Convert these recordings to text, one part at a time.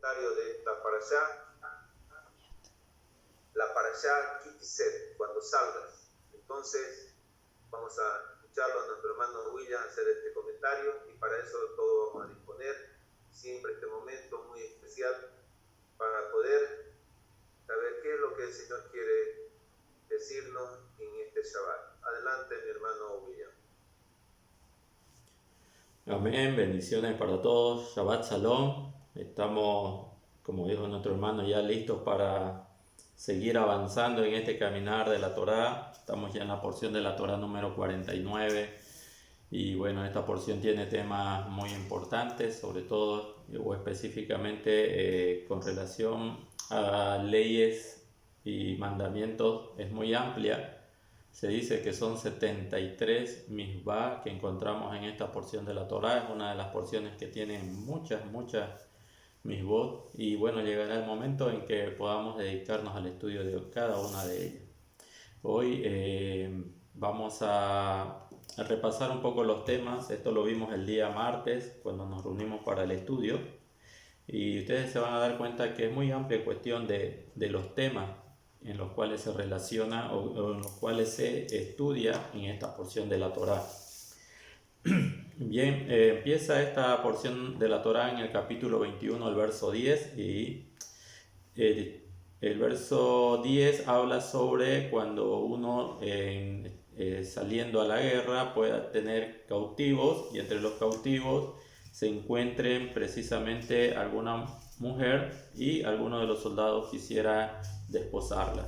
comentario de esta parashá, la parashá Kitizet, cuando salgas. Entonces vamos a escucharlo a nuestro hermano William hacer este comentario, y para eso todos vamos a disponer siempre este momento muy especial para poder saber qué es lo que el Señor quiere decirnos en este Shabbat. Adelante, mi hermano William. Amén, bendiciones para todos, Shabbat Shalom. Estamos, como dijo nuestro hermano, ya listos para seguir avanzando en este caminar de la Torá. Estamos ya en la porción de la Torá número 49, y bueno, esta porción tiene temas muy importantes, sobre todo o específicamente con relación a leyes y mandamientos. Es muy amplia. Se dice que son 73 misbah que encontramos en esta porción de la Torá. Es una de las porciones que tiene muchas misbot, y bueno, llegará el momento en que podamos dedicarnos al estudio de cada una de ellas. Hoy vamos a repasar un poco los temas. Esto lo vimos el día martes cuando nos reunimos para el estudio, y ustedes se van a dar cuenta que es muy amplia cuestión de los temas en los cuales se relaciona o en los cuales se estudia en esta porción de la Torá. Bien, empieza esta porción de la Torá en el capítulo 21, el verso 10, y el verso 10 habla sobre cuando uno saliendo a la guerra pueda tener cautivos, y entre los cautivos se encuentren precisamente alguna mujer y alguno de los soldados quisiera desposarla.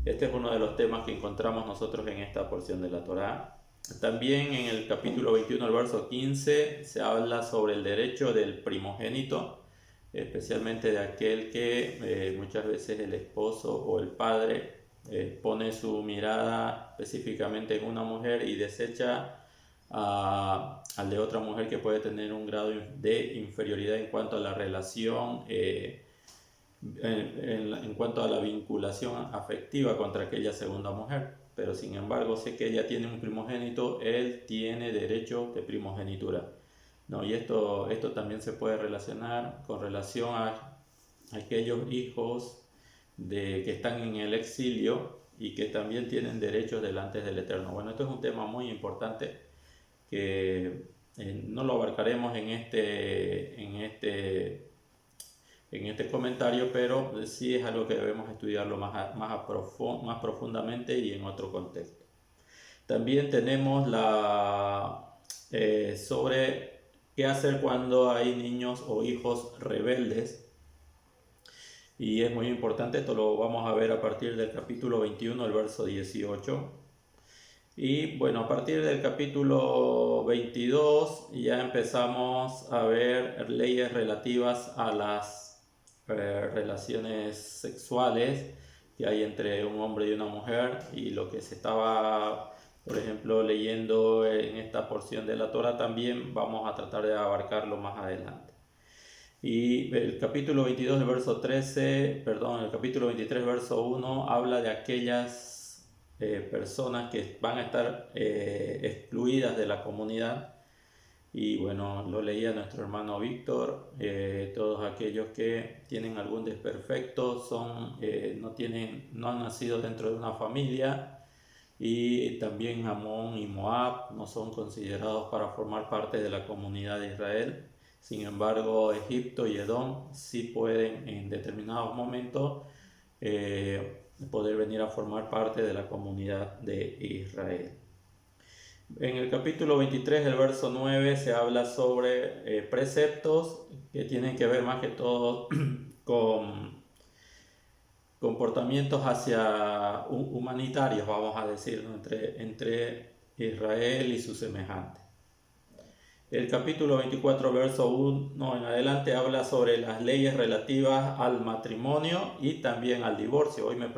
Este es uno de los temas que encontramos nosotros en esta porción de la Torá. También en el capítulo 21, el verso 15, se habla sobre el derecho del primogénito, especialmente de aquel que muchas veces el esposo o el padre pone su mirada específicamente en una mujer y desecha al de otra mujer que puede tener un grado de inferioridad en cuanto a la relación, en cuanto a la vinculación afectiva contra aquella segunda mujer. Pero sin embargo, sé que ella tiene un primogénito, él tiene derecho de primogenitura, ¿no? Y esto también se puede relacionar con relación a aquellos hijos que están en el exilio y que también tienen derechos delante del Eterno. Bueno, esto es un tema muy importante que no lo abarcaremos en este comentario, pero sí es algo que debemos estudiarlo más profundamente y en otro contexto. También tenemos sobre qué hacer cuando hay niños o hijos rebeldes, y es muy importante. Esto lo vamos a ver a partir del capítulo 21, el verso 18. Y bueno, a partir del capítulo 22 ya empezamos a ver leyes relativas a las relaciones sexuales que hay entre un hombre y una mujer, y lo que se estaba, por ejemplo, leyendo en esta porción de la Torá también vamos a tratar de abarcarlo más adelante. Y el capítulo 22, el capítulo 23, verso 1, habla de aquellas personas que van a estar excluidas de la comunidad. Y bueno, lo leía nuestro hermano Víctor. Todos aquellos que tienen algún desperfecto no han nacido dentro de una familia, y también Amón y Moab no son considerados para formar parte de la comunidad de Israel. Sin embargo, Egipto y Edom sí pueden en determinados momentos poder venir a formar parte de la comunidad de Israel. En el capítulo 23, el verso 9, se habla sobre preceptos que tienen que ver más que todo con comportamientos humanitarios, vamos a decir, entre Israel y sus semejantes. El capítulo 24, verso 1 en adelante, habla sobre las leyes relativas al matrimonio y también al divorcio. Ayer me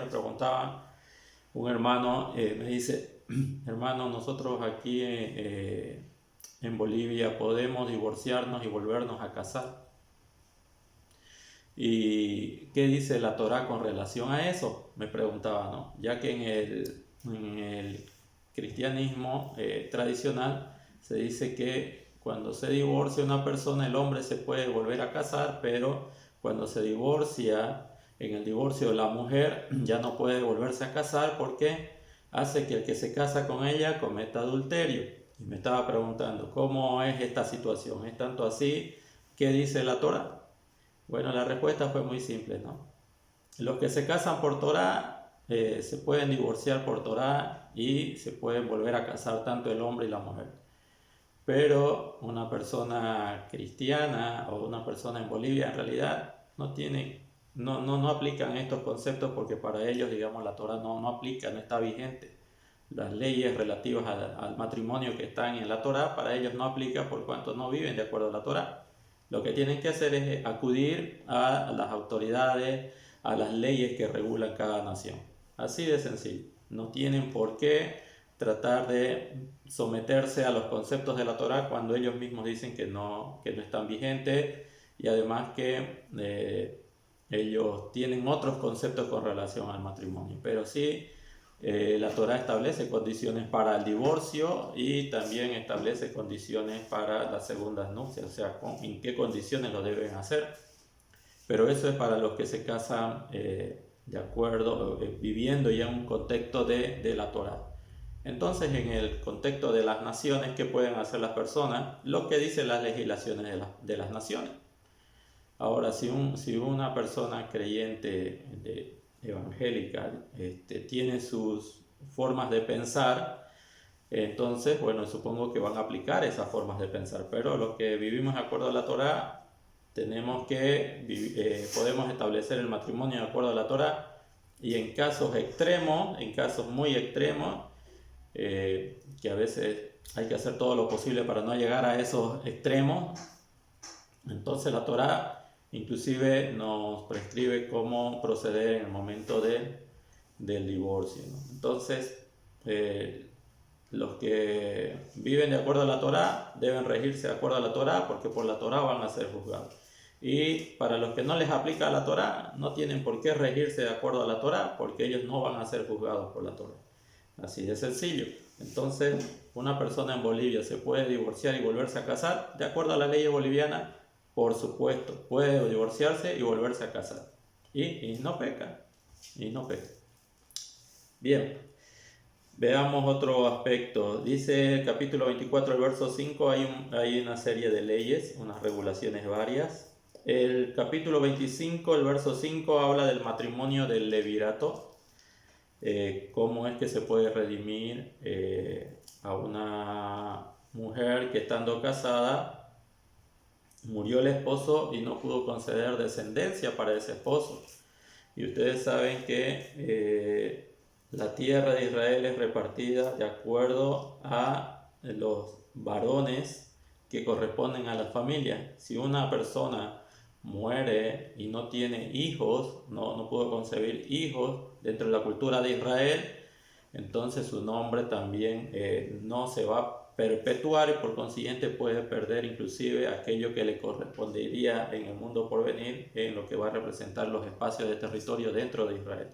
preguntaba un hermano, me dice: hermano, nosotros aquí en Bolivia podemos divorciarnos y volvernos a casar. ¿Y qué dice la Torá con relación a eso? Me preguntaba, ¿no? Ya que en el cristianismo tradicional se dice que cuando se divorcia una persona, el hombre se puede volver a casar, pero cuando se divorcia, en el divorcio la mujer ya no puede volverse a casar porque hace que el que se casa con ella cometa adulterio. Y me estaba preguntando, ¿cómo es esta situación? ¿Es tanto así? ¿Qué dice la Torá? Bueno, la respuesta fue muy simple, ¿no? Los que se casan por Torá se pueden divorciar por Torá y se pueden volver a casar tanto el hombre y la mujer. Pero una persona cristiana o una persona en Bolivia en realidad no aplican estos conceptos porque para ellos, digamos, la Torá no aplica, no está vigente. Las leyes relativas al matrimonio que están en la Torá, para ellos no aplica por cuanto no viven de acuerdo a la Torá. Lo que tienen que hacer es acudir a las autoridades, a las leyes que regulan cada nación. Así de sencillo. No tienen por qué tratar de someterse a los conceptos de la Torá cuando ellos mismos dicen que no están vigentes, y además que ellos tienen otros conceptos con relación al matrimonio. Pero sí, la Torá establece condiciones para el divorcio y también establece condiciones para las segundas nupcias, o sea, en qué condiciones lo deben hacer. Pero eso es para los que se casan de acuerdo, viviendo ya en un contexto de la Torá. Entonces, en el contexto de las naciones, ¿qué pueden hacer las personas? Lo que dicen las legislaciones de las naciones. Ahora, si una persona creyente evangélica tiene sus formas de pensar, entonces, bueno, supongo que van a aplicar esas formas de pensar. Pero los que vivimos de acuerdo a la Torá, podemos establecer el matrimonio de acuerdo a la Torá, y en casos extremos, en casos muy extremos, que a veces hay que hacer todo lo posible para no llegar a esos extremos, entonces la Torá inclusive nos prescribe cómo proceder en el momento del divorcio, ¿no? Entonces, los que viven de acuerdo a la Torá deben regirse de acuerdo a la Torá, porque por la Torá van a ser juzgados. Y para los que no les aplica la Torá, no tienen por qué regirse de acuerdo a la Torá, porque ellos no van a ser juzgados por la Torá. Así de sencillo. Entonces, una persona en Bolivia se puede divorciar y volverse a casar de acuerdo a la ley boliviana. Por supuesto, puede divorciarse y volverse a casar. Y no peca. Bien, veamos otro aspecto. Dice el capítulo 24, el verso 5, hay una serie de leyes, unas regulaciones varias. El capítulo 25, el verso 5, habla del matrimonio del levirato. Cómo es que se puede redimir a una mujer que, estando casada, murió el esposo y no pudo conceder descendencia para ese esposo. Y ustedes saben que la tierra de Israel es repartida de acuerdo a los varones que corresponden a las familias. Si una persona muere y no tiene hijos, no pudo concebir hijos dentro de la cultura de Israel, entonces su nombre también no se va a perpetuar, y por consiguiente puede perder inclusive aquello que le correspondería en el mundo por venir, en lo que va a representar los espacios de territorio dentro de Israel.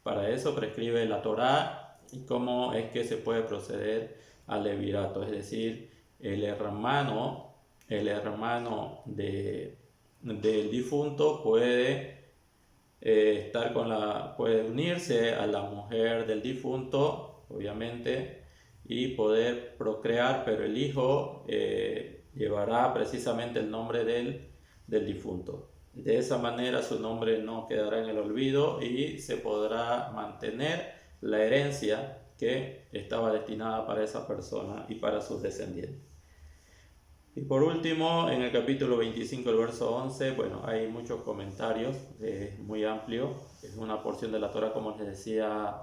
Para eso prescribe la Torá y cómo es que se puede proceder al levirato, es decir, el hermano del difunto puede puede unirse a la mujer del difunto, obviamente, y poder procrear, pero el hijo llevará precisamente el nombre del difunto. De esa manera su nombre no quedará en el olvido y se podrá mantener la herencia que estaba destinada para esa persona y para sus descendientes. Y por último, en el capítulo 25, el verso 11, bueno, hay muchos comentarios, es muy amplio, es una porción de la Torá, como les decía,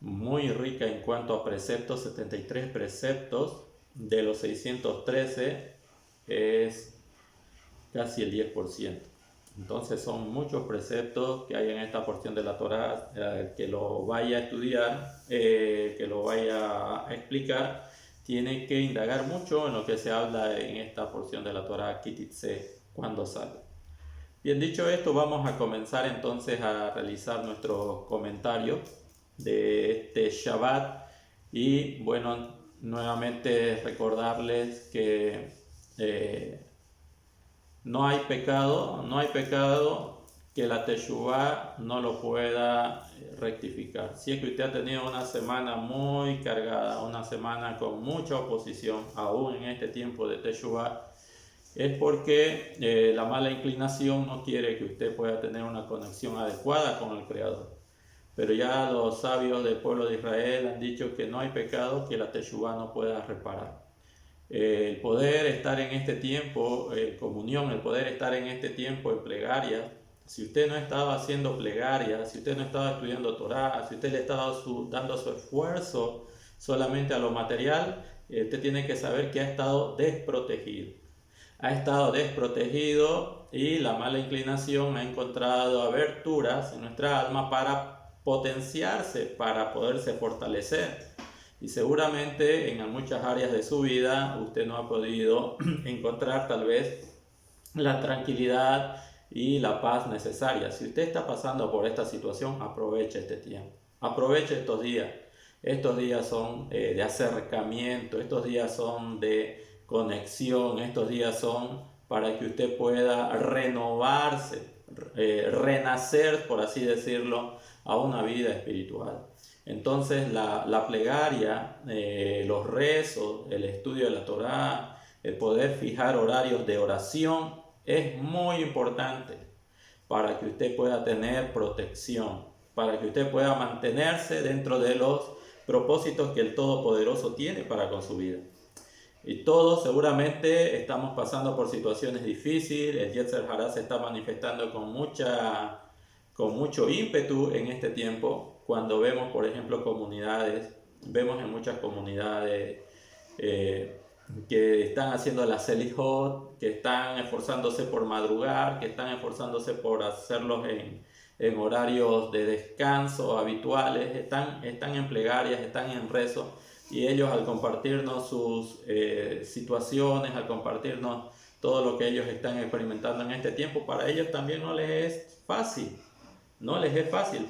muy rica en cuanto a preceptos, 73 preceptos, de los 613 es casi el 10%. Entonces son muchos preceptos que hay en esta porción de la Torá. Que lo vaya a estudiar, que lo vaya a explicar, tiene que indagar mucho en lo que se habla en esta porción de la Torá Kititze cuando sale. Bien, dicho esto, vamos a comenzar entonces a realizar nuestros comentarios de este Shabbat. Y bueno, nuevamente recordarles que no hay pecado que la Teshuvá no lo pueda rectificar. Si es que usted ha tenido una semana muy cargada, una semana con mucha oposición, aún en este tiempo de Teshuvá, es porque la mala inclinación no quiere que usted pueda tener una conexión adecuada con el Creador. Pero ya los sabios del pueblo de Israel han dicho que no hay pecado que la Teshuvá no pueda reparar. El poder estar en este tiempo en comunión, el poder estar en este tiempo en plegaria, si usted no estaba haciendo plegaria, si usted no estaba estudiando Torah, si usted le estaba dando su esfuerzo solamente a lo material, usted tiene que saber que ha estado desprotegido. Ha estado desprotegido y la mala inclinación ha encontrado aberturas en nuestra alma para potenciarse, para poderse fortalecer. Y seguramente en muchas áreas de su vida usted no ha podido encontrar tal vez la tranquilidad y la paz necesaria. Si usted está pasando por esta situación, aproveche este tiempo. Aproveche estos días. Estos días son de acercamiento, estos días son de conexión, estos días son para que usted pueda renovarse, renacer, por así decirlo, a una vida espiritual. Entonces la plegaria, los rezos, el estudio de la Torá, el poder fijar horarios de oración es muy importante para que usted pueda tener protección, para que usted pueda mantenerse dentro de los propósitos que el Todopoderoso tiene para con su vida. Y todos seguramente estamos pasando por situaciones difíciles, el Yetzer Hará se está manifestando con mucho ímpetu en este tiempo, cuando vemos, por ejemplo, vemos en muchas comunidades que están haciendo la Selihot, que están esforzándose por madrugar, que están esforzándose por hacerlos en horarios de descanso habituales, están en plegarias, están en rezo, y ellos al compartirnos sus situaciones, al compartirnos todo lo que ellos están experimentando en este tiempo, para ellos también no les es fácil,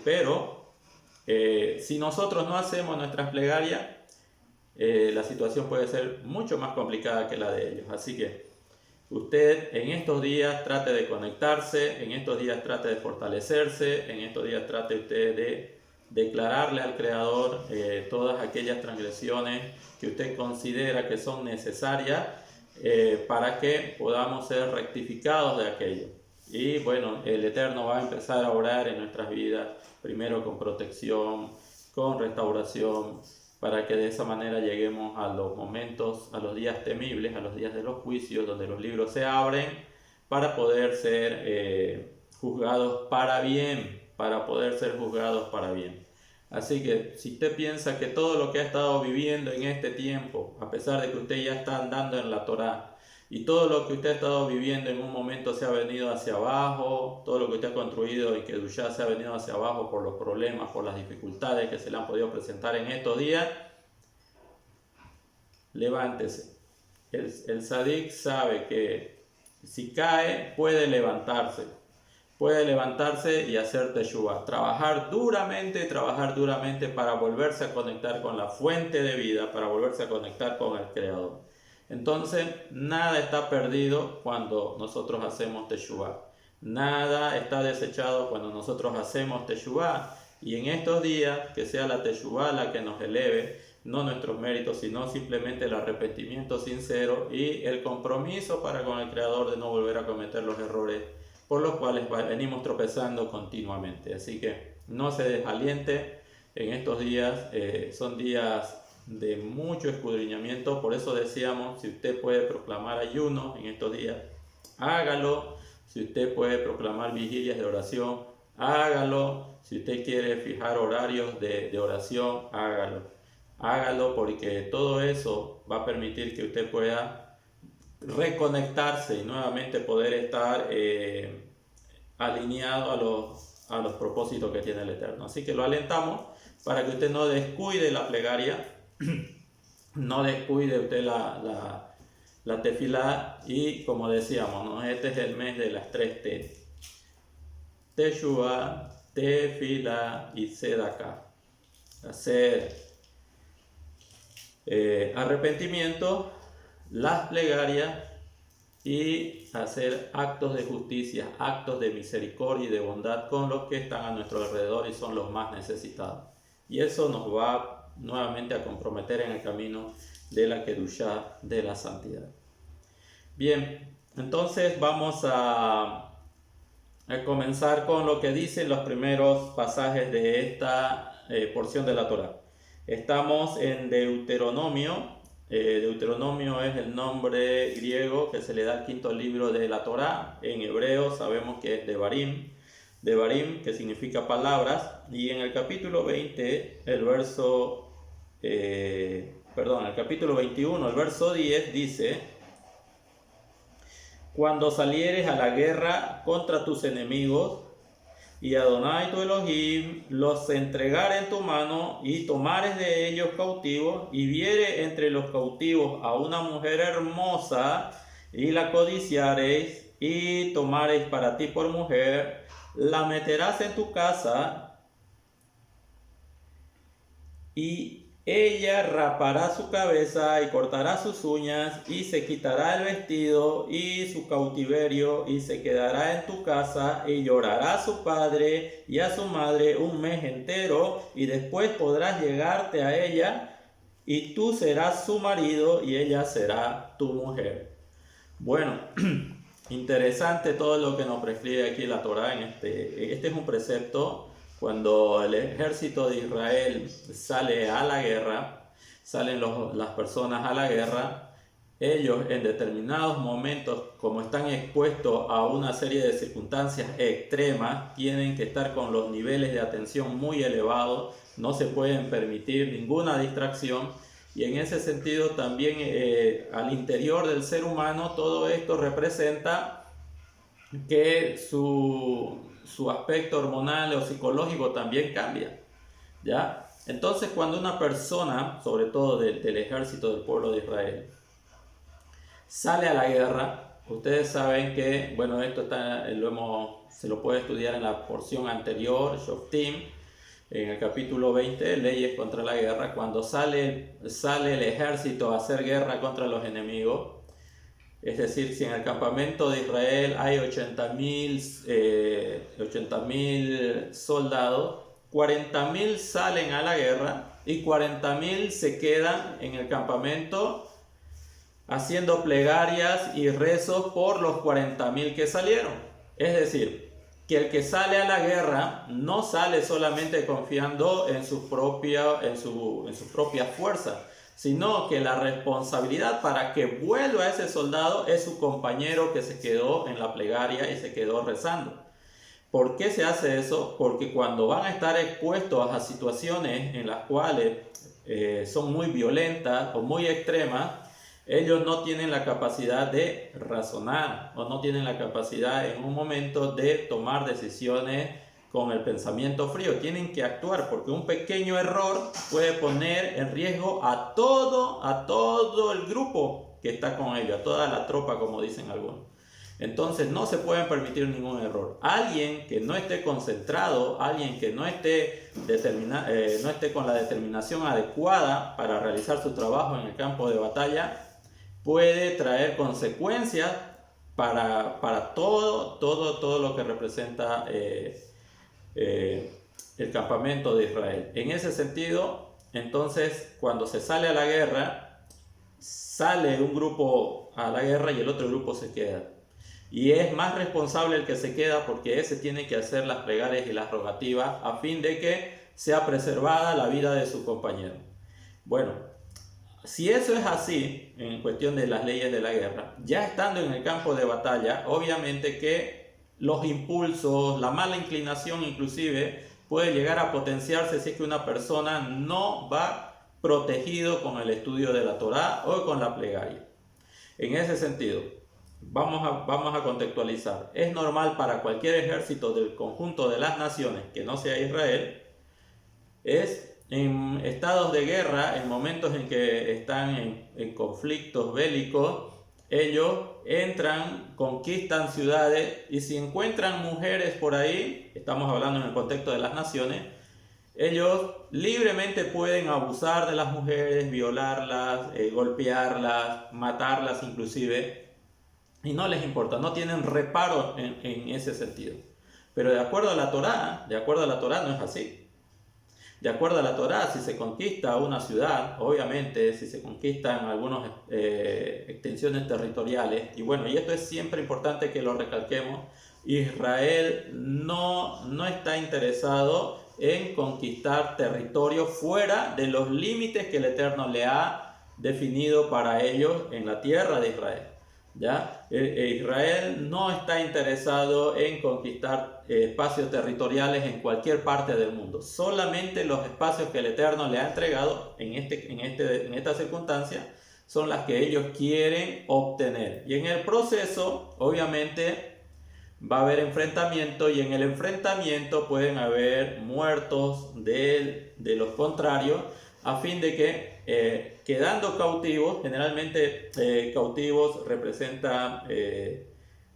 pero si nosotros no hacemos nuestras plegarias, la situación puede ser mucho más complicada que la de ellos. Así que usted en estos días trate de conectarse, en estos días trate de fortalecerse, en estos días trate usted de declararle al Creador todas aquellas transgresiones que usted considera que son necesarias para que podamos ser rectificados de aquello. Y bueno, el Eterno va a empezar a orar en nuestras vidas, primero con protección, con restauración, para que de esa manera lleguemos a los momentos, a los días temibles, a los días de los juicios, donde los libros se abren, para poder ser juzgados para bien, Así que si usted piensa que todo lo que ha estado viviendo en este tiempo, a pesar de que usted ya está andando en la Torá, y todo lo que usted ha estado viviendo en un momento se ha venido hacia abajo, todo lo que usted ha construido en Kedushá se ha venido hacia abajo por los problemas, por las dificultades que se le han podido presentar en estos días, levántese. El Sadik sabe que si cae puede levantarse y hacer Teshuvah, trabajar duramente para volverse a conectar con la fuente de vida, para volverse a conectar con el Creador. Entonces, nada está perdido cuando nosotros hacemos Teshuvah. Nada está desechado cuando nosotros hacemos Teshuvah. Y en estos días, que sea la Teshuvah la que nos eleve, no nuestros méritos, sino simplemente el arrepentimiento sincero y el compromiso para con el Creador de no volver a cometer los errores por los cuales venimos tropezando continuamente. Así que no se desaliente en estos días, son días de mucho escudriñamiento. Por eso decíamos, si usted puede proclamar ayuno en estos días, hágalo. Si usted puede proclamar vigilias de oración, hágalo. Si usted quiere fijar horarios de oración, hágalo, porque todo eso va a permitir que usted pueda reconectarse y nuevamente poder estar alineado a los propósitos que tiene el Eterno. Así que lo alentamos para que usted no descuide la plegaria, no descuide usted la tefilá, y como decíamos, ¿no? Este es el mes de las 3 T: Teshuvah, tefilá y sedaká. Hacer arrepentimiento, las plegarias y hacer actos de justicia, actos de misericordia y de bondad con los que están a nuestro alrededor y son los más necesitados. Y eso nos va nuevamente a comprometer en el camino de la Kedushá, de la santidad. Bien, entonces vamos a comenzar con lo que dicen los primeros pasajes de esta porción de la Torá. Estamos en Deuteronomio. Deuteronomio es el nombre griego que se le da al quinto libro de la Torá. En hebreo sabemos que es Devarim, que significa palabras. Y en el capítulo 20, el capítulo 21, el verso 10 dice: cuando salieres a la guerra contra tus enemigos, y Adonai tu Elohim los entregare en tu mano, y tomares de ellos cautivos, y viere entre los cautivos a una mujer hermosa, y la codiciareis, y tomareis para ti por mujer, la meterás en tu casa, y ella rapará su cabeza y cortará sus uñas y se quitará el vestido y su cautiverio y se quedará en tu casa y llorará a su padre y a su madre un mes entero, y después podrás llegarte a ella y tú serás su marido y ella será tu mujer. Bueno, interesante todo lo que nos prescribe aquí la Torá. Este es un precepto. Cuando el ejército de Israel sale a la guerra, salen las personas a la guerra, ellos en determinados momentos, como están expuestos a una serie de circunstancias extremas, tienen que estar con los niveles de atención muy elevados, no se pueden permitir ninguna distracción, y en ese sentido también al interior del ser humano todo esto representa que su aspecto hormonal o psicológico también cambia, ¿ya? Entonces, cuando una persona, sobre todo del ejército del pueblo de Israel, sale a la guerra, ustedes saben que, bueno, esto se lo puede estudiar en la porción anterior, Shoftim, en el capítulo 20, leyes contra la guerra. Cuando sale el ejército a hacer guerra contra los enemigos, es decir, si en el campamento de Israel hay 80.000 soldados, 40.000 salen a la guerra y 40.000 se quedan en el campamento haciendo plegarias y rezos por los 40.000 que salieron. Es decir, que el que sale a la guerra no sale solamente confiando en sus propias fuerzas, sino que la responsabilidad para que vuelva ese soldado es su compañero que se quedó en la plegaria y se quedó rezando. ¿Por qué se hace eso? Porque cuando van a estar expuestos a situaciones en las cuales son muy violentas o muy extremas, ellos no tienen la capacidad de razonar o no tienen la capacidad en un momento de tomar decisiones con el pensamiento frío. Tienen que actuar, porque un pequeño error puede poner en riesgo a todo el grupo que está con ellos, a toda la tropa, como dicen algunos. Entonces no se pueden permitir ningún error. Alguien que no esté concentrado, alguien que no esté con la determinación adecuada para realizar su trabajo en el campo de batalla, puede traer consecuencias para todo lo que representa el campamento de Israel. En ese sentido, entonces, cuando se sale a la guerra, sale un grupo a la guerra y el otro grupo se queda. Y es más responsable el que se queda, porque ese tiene que hacer las plegarias y las rogativas a fin de que sea preservada la vida de su compañero. Bueno, si eso es así en cuestión de las leyes de la guerra, ya estando en el campo de batalla, obviamente que los impulsos, la mala inclinación inclusive, puede llegar a potenciarse si es que una persona no va protegido con el estudio de la Torá o con la plegaria. En ese sentido, vamos a contextualizar. Es normal para cualquier ejército del conjunto de las naciones que no sea Israel, es en estados de guerra, en momentos en que están en conflictos bélicos, ellos entran, conquistan ciudades, y si encuentran mujeres por ahí, estamos hablando en el contexto de las naciones, ellos libremente pueden abusar de las mujeres, violarlas, golpearlas, matarlas inclusive. y no les importa, no tienen reparo en ese sentido. Pero de acuerdo a la Torá no es así. De acuerdo a la Torá, si se conquista una ciudad, obviamente, si se conquistan algunas extensiones territoriales, y bueno, y esto es siempre importante que lo recalquemos, Israel no está interesado en conquistar territorio fuera de los límites que el Eterno le ha definido para ellos en la tierra de Israel. ¿Ya? Israel no está interesado en conquistar espacios territoriales en cualquier parte del mundo. Solamente los espacios que el Eterno le ha entregado en esta circunstancia son las que ellos quieren obtener. Y en el proceso, obviamente, va a haber enfrentamiento, y en el enfrentamiento pueden haber muertos de los contrarios, a fin de que quedando cautivos, generalmente cautivos representan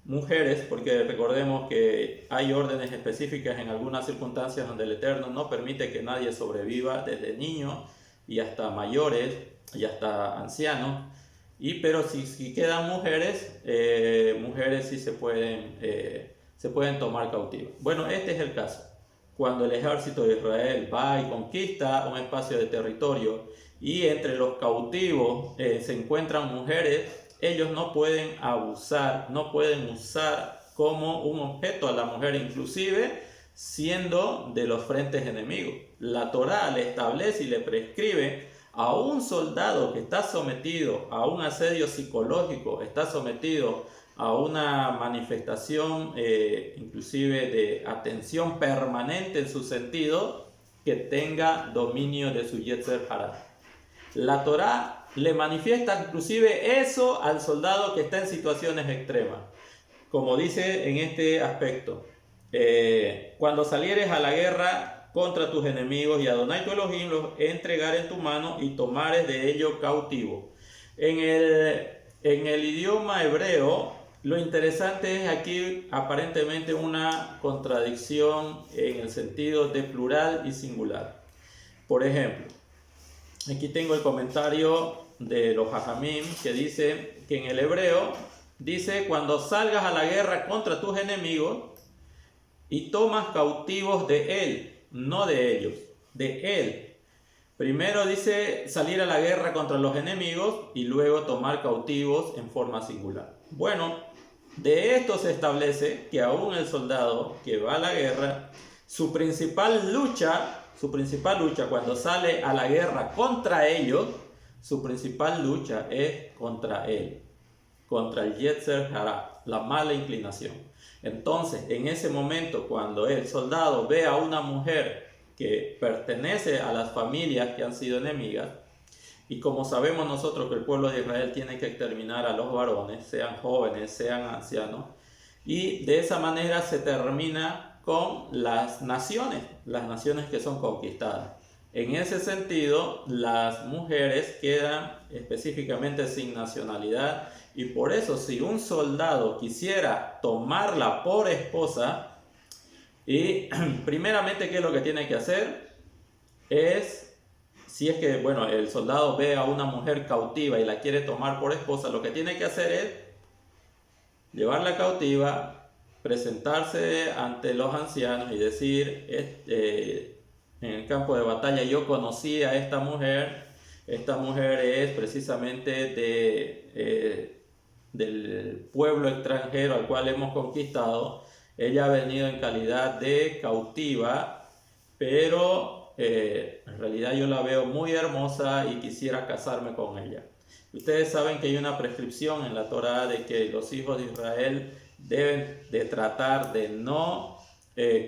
mujeres, porque recordemos que hay órdenes específicas en algunas circunstancias donde el Eterno no permite que nadie sobreviva, desde niños y hasta mayores y hasta ancianos. Pero si quedan mujeres, mujeres sí se pueden tomar cautivas. Bueno, este es el caso. Cuando el ejército de Israel va y conquista un espacio de territorio, y entre los cautivos se encuentran mujeres, ellos no pueden abusar, no pueden usar como un objeto a la mujer, inclusive siendo de los frentes enemigos. La Torá le establece y le prescribe a un soldado que está sometido a un asedio psicológico, está sometido a una manifestación inclusive de atención permanente en su sentido, que tenga dominio de su Yetzer Hara. La Torá le manifiesta inclusive eso al soldado que está en situaciones extremas, como dice en este aspecto: cuando salieres a la guerra contra tus enemigos, y Adonai tu Elohim los entregar en tu mano y tomares de ellos cautivo. En el idioma hebreo, lo interesante es aquí aparentemente una contradicción en el sentido de plural y singular. Por ejemplo, aquí tengo el comentario de los Jajamim que dice que en el hebreo dice: cuando salgas a la guerra contra tus enemigos y tomas cautivos de él, no de ellos, de él. Primero dice salir a la guerra contra los enemigos y luego tomar cautivos en forma singular. Bueno, de esto se establece que aún el soldado que va a la guerra, su principal lucha cuando sale a la guerra contra ellos, su principal lucha es contra él, contra el Yetzer Hara, la mala inclinación. Entonces, en ese momento, cuando el soldado ve a una mujer que pertenece a las familias que han sido enemigas, y como sabemos nosotros que el pueblo de Israel tiene que exterminar a los varones, sean jóvenes, sean ancianos, y de esa manera se termina con las naciones que son conquistadas. En ese sentido, las mujeres quedan específicamente sin nacionalidad, y por eso si un soldado quisiera tomarla por esposa, y primeramente, ¿qué es lo que tiene que hacer? Si es que, bueno, el soldado ve a una mujer cautiva y la quiere tomar por esposa, lo que tiene que hacer es llevarla cautiva, presentarse ante los ancianos y decir: en el campo de batalla yo conocí a esta mujer es precisamente del pueblo extranjero al cual hemos conquistado. Ella ha venido en calidad de cautiva, pero en realidad yo la veo muy hermosa y quisiera casarme con ella. Ustedes saben que hay una prescripción en la Torá de que los hijos de Israel deben de tratar de no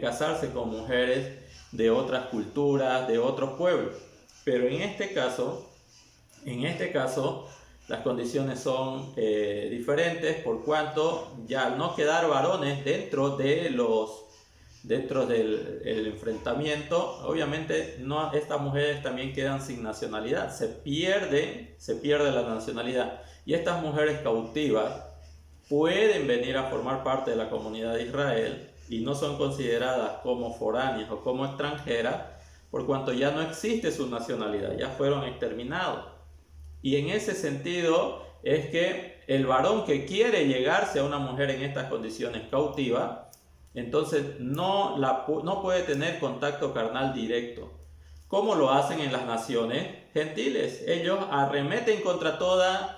casarse con mujeres de otras culturas, de otros pueblos. Pero en este caso las condiciones son diferentes, por cuanto ya al no quedar varones dentro del enfrentamiento, obviamente estas mujeres también quedan sin nacionalidad, se pierde la nacionalidad, y estas mujeres cautivas pueden venir a formar parte de la comunidad de Israel y no son consideradas como foráneas o como extranjeras, por cuanto ya no existe su nacionalidad, ya fueron exterminados. Y en ese sentido es que el varón que quiere llegarse a una mujer en estas condiciones cautiva, entonces no puede tener contacto carnal directo, como lo hacen en las naciones gentiles. Ellos arremeten contra todos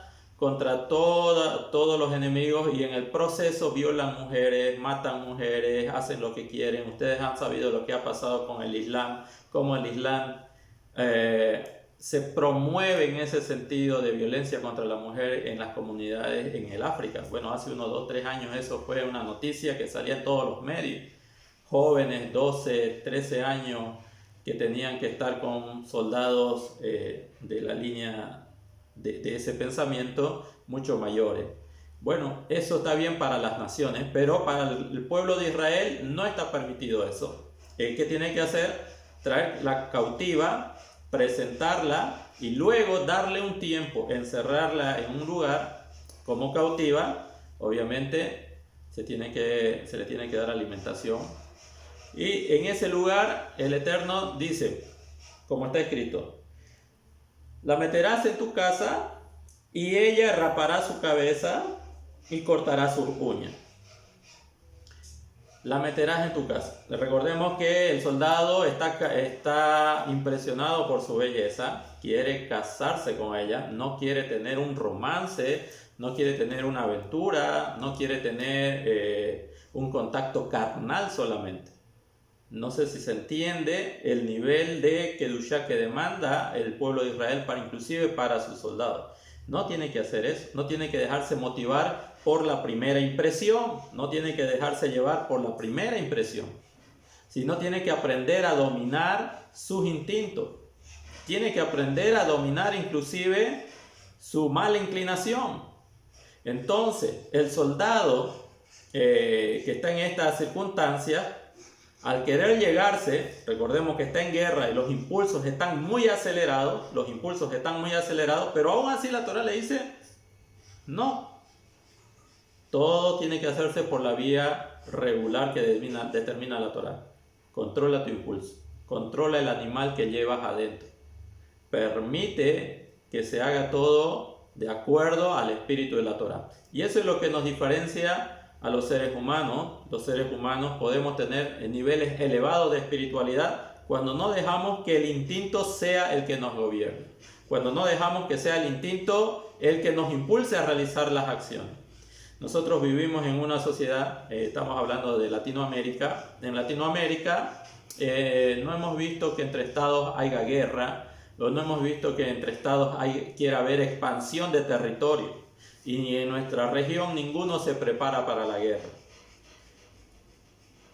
los enemigos y en el proceso violan mujeres, matan mujeres, hacen lo que quieren. Ustedes han sabido lo que ha pasado con el Islam, cómo el Islam se promueve en ese sentido de violencia contra la mujer en las comunidades en el África. Bueno, hace unos 2 o 3 años eso fue una noticia que salía en todos los medios. Jóvenes, 12, 13 años, que tenían que estar con soldados de la línea de ese pensamiento mucho mayores. Bueno, eso está bien para las naciones, pero para el pueblo de Israel no está permitido eso. ¿Qué tiene que hacer? Traer la cautiva, presentarla y luego darle un tiempo, encerrarla en un lugar como cautiva. Obviamente se le tiene que dar alimentación. Y en ese lugar el Eterno dice, como está escrito, la meterás en tu casa y ella rapará su cabeza y cortará sus uñas. La meterás en tu casa. Recordemos que el soldado está impresionado por su belleza, quiere casarse con ella, no quiere tener un romance, no quiere tener una aventura, no quiere tener un contacto carnal solamente. No sé si se entiende el nivel de Kedushá que demanda el pueblo de Israel inclusive para sus soldados. No tiene que hacer eso, no tiene que dejarse motivar por la primera impresión, no tiene que dejarse llevar por la primera impresión, sino tiene que aprender a dominar sus instintos, tiene que aprender a dominar inclusive su mala inclinación. Entonces, el soldado que está en estas circunstancias, al querer llegarse, recordemos que está en guerra y los impulsos están muy acelerados, pero aún así la Torah le dice, no, todo tiene que hacerse por la vía regular que determina la Torah. Controla tu impulso, controla el animal que llevas adentro, permite que se haga todo de acuerdo al espíritu de la Torah. Y eso es lo que nos diferencia a los seres humanos. Los seres humanos podemos tener niveles elevados de espiritualidad cuando no dejamos que el instinto sea el que nos gobierne, cuando no dejamos que sea el instinto el que nos impulse a realizar las acciones. Nosotros vivimos en una sociedad, estamos hablando de Latinoamérica. En Latinoamérica no hemos visto que entre estados haya guerra, no hemos visto que entre estados quiera haber expansión de territorio. Y en nuestra región ninguno se prepara para la guerra.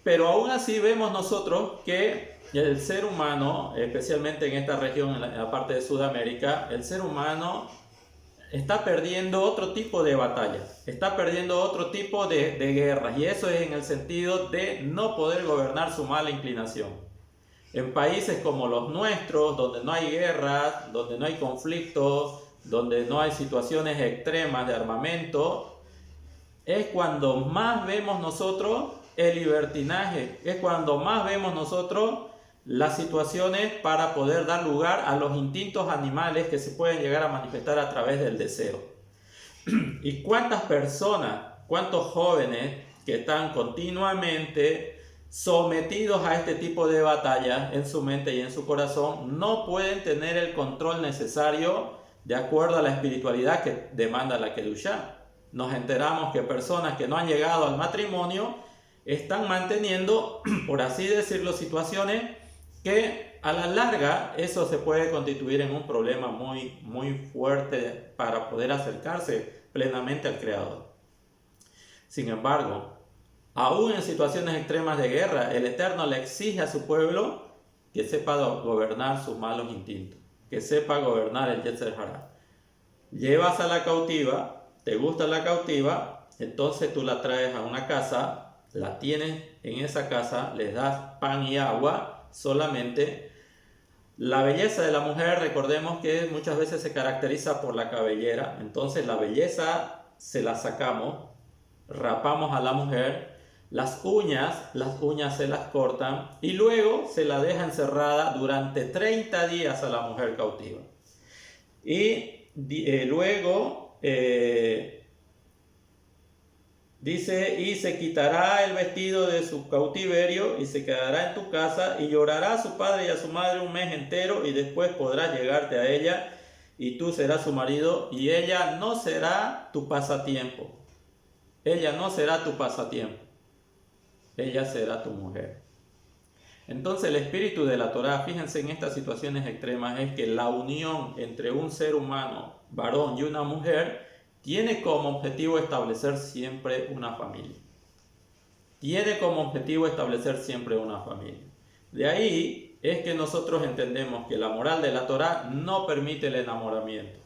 Pero aún así vemos nosotros que el ser humano, especialmente en esta región, en la parte de Sudamérica, el ser humano está perdiendo otro tipo de batallas, está perdiendo otro tipo de guerras. Y eso es en el sentido de no poder gobernar su mala inclinación. En países como los nuestros, donde no hay guerras, donde no hay conflictos, donde no hay situaciones extremas de armamento, es cuando más vemos nosotros el libertinaje, es cuando más vemos nosotros las situaciones para poder dar lugar a los instintos animales que se pueden llegar a manifestar a través del deseo. ¿Y cuántas personas, cuántos jóvenes que están continuamente sometidos a este tipo de batallas en su mente y en su corazón no pueden tener el control necesario de acuerdo a la espiritualidad que demanda la Kedushá? Nos enteramos que personas que no han llegado al matrimonio están manteniendo, por así decirlo, situaciones que a la larga eso se puede constituir en un problema muy, muy fuerte para poder acercarse plenamente al Creador. Sin embargo, aún en situaciones extremas de guerra, el Eterno le exige a su pueblo que sepa gobernar sus malos instintos, que sepa gobernar el Yetzer Hara. Llevas a la cautiva, te gusta la cautiva, entonces tú la traes a una casa, la tienes en esa casa, les das pan y agua solamente. La belleza de la mujer, recordemos que muchas veces se caracteriza por la cabellera, entonces la belleza se la sacamos, rapamos a la mujer, las uñas se las cortan y luego se la deja encerrada durante 30 días a la mujer cautiva. Y luego Dice, y se quitará el vestido de su cautiverio y se quedará en tu casa y llorará a su padre y a su madre un mes entero y después podrás llegarte a ella y tú serás su marido y ella no será tu pasatiempo. Ella no será tu pasatiempo. Ella será tu mujer. Entonces el espíritu de la Torá, fíjense en estas situaciones extremas, es que la unión entre un ser humano, varón y una mujer, tiene como objetivo establecer siempre una familia. Tiene como objetivo establecer siempre una familia. De ahí es que nosotros entendemos que la moral de la Torá no permite el enamoramiento,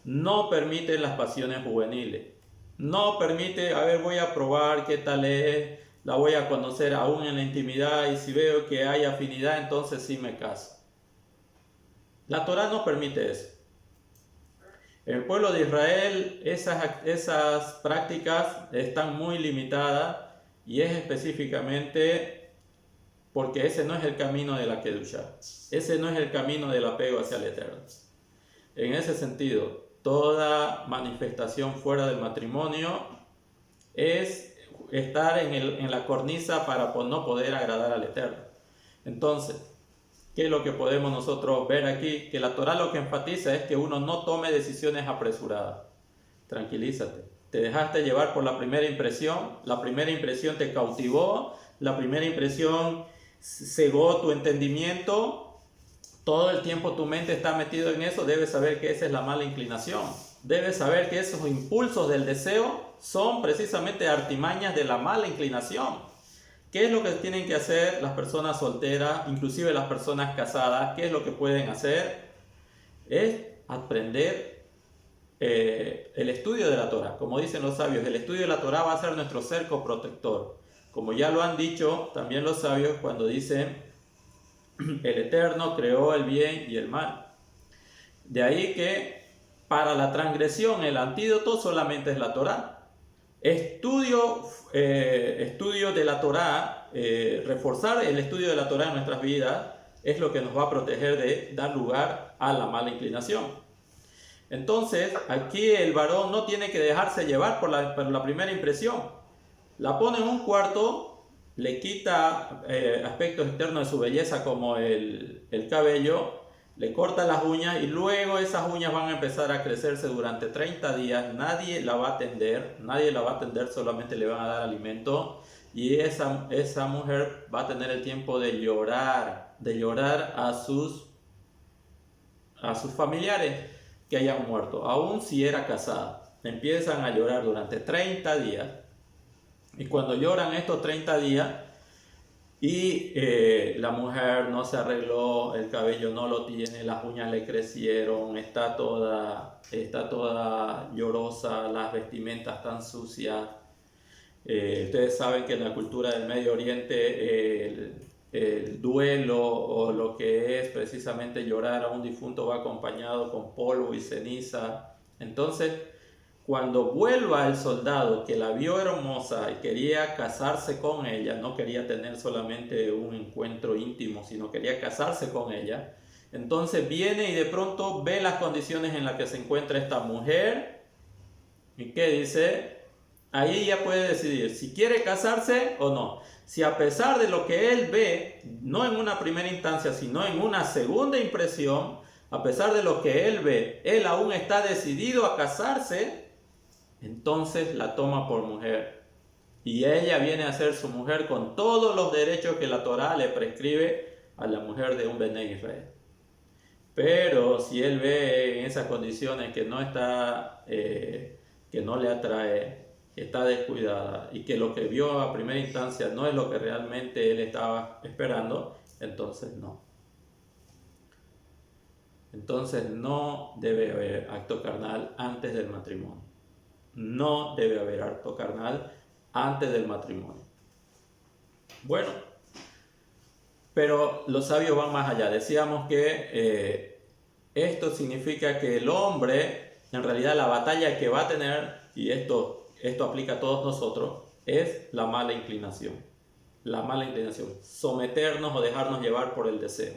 no permite las pasiones juveniles, no permite, a ver, voy a probar qué tal es, la voy a conocer aún en la intimidad y si veo que hay afinidad, entonces sí me caso. La Torá no permite eso. En el pueblo de Israel esas prácticas están muy limitadas y es específicamente porque ese no es el camino de la Kedushá. Ese no es el camino del apego hacia el Eterno. En ese sentido, toda manifestación fuera del matrimonio es estar en la cornisa para no poder agradar al Eterno. Entonces, ¿qué es lo que podemos nosotros ver aquí? Que la Torá lo que enfatiza es que uno no tome decisiones apresuradas. Tranquilízate. Te dejaste llevar por la primera impresión te cautivó, la primera impresión cegó tu entendimiento, todo el tiempo tu mente está metido en eso, debes saber que esa es la mala inclinación. Debes saber que esos impulsos del deseo son precisamente artimañas de la mala inclinación. ¿Qué es lo que tienen que hacer las personas solteras, inclusive las personas casadas? ¿Qué es lo que pueden hacer? Es aprender el estudio de la Torá. Como dicen los sabios, el estudio de la Torá va a ser nuestro cerco protector. Como ya lo han dicho también los sabios cuando dicen, el Eterno creó el bien y el mal. De ahí que para la transgresión el antídoto solamente es la Torá. Estudio de la Torá, reforzar el estudio de la Torá en nuestras vidas es lo que nos va a proteger de dar lugar a la mala inclinación. Entonces, aquí el varón no tiene que dejarse llevar por la primera impresión. La pone en un cuarto, le quita aspectos externos de su belleza como el cabello, le corta las uñas y luego esas uñas van a empezar a crecerse durante 30 días. Nadie la va a atender, solamente le van a dar alimento y esa mujer va a tener el tiempo de llorar a sus familiares que hayan muerto, aun si era casada. Empiezan a llorar durante 30 días y cuando lloran estos 30 días y la mujer no se arregló, el cabello no lo tiene, las uñas le crecieron, está toda llorosa, las vestimentas están sucias. Ustedes saben que en la cultura del Medio Oriente el duelo o lo que es precisamente llorar a un difunto va acompañado con polvo y ceniza. Entonces, cuando vuelva el soldado que la vio hermosa y quería casarse con ella, no quería tener solamente un encuentro íntimo, sino quería casarse con ella, entonces viene y de pronto ve las condiciones en las que se encuentra esta mujer y ¿qué dice? Ahí ella puede decidir si quiere casarse o no. Si a pesar de lo que él ve, no en una primera instancia, sino en una segunda impresión, a pesar de lo que él ve, él aún está decidido a casarse, entonces la toma por mujer y ella viene a ser su mujer con todos los derechos que la Torá le prescribe a la mujer de un Bené Israel. Pero si él ve en esas condiciones que no está, que no le atrae, que está descuidada y que lo que vio a primera instancia no es lo que realmente él estaba esperando, entonces no. Entonces no debe haber acto carnal antes del matrimonio. No debe haber acto carnal antes del matrimonio. Bueno, pero los sabios van más allá. Decíamos que esto significa que el hombre, en realidad la batalla que va a tener, y esto aplica a todos nosotros, es la mala inclinación. La mala inclinación, someternos o dejarnos llevar por el deseo,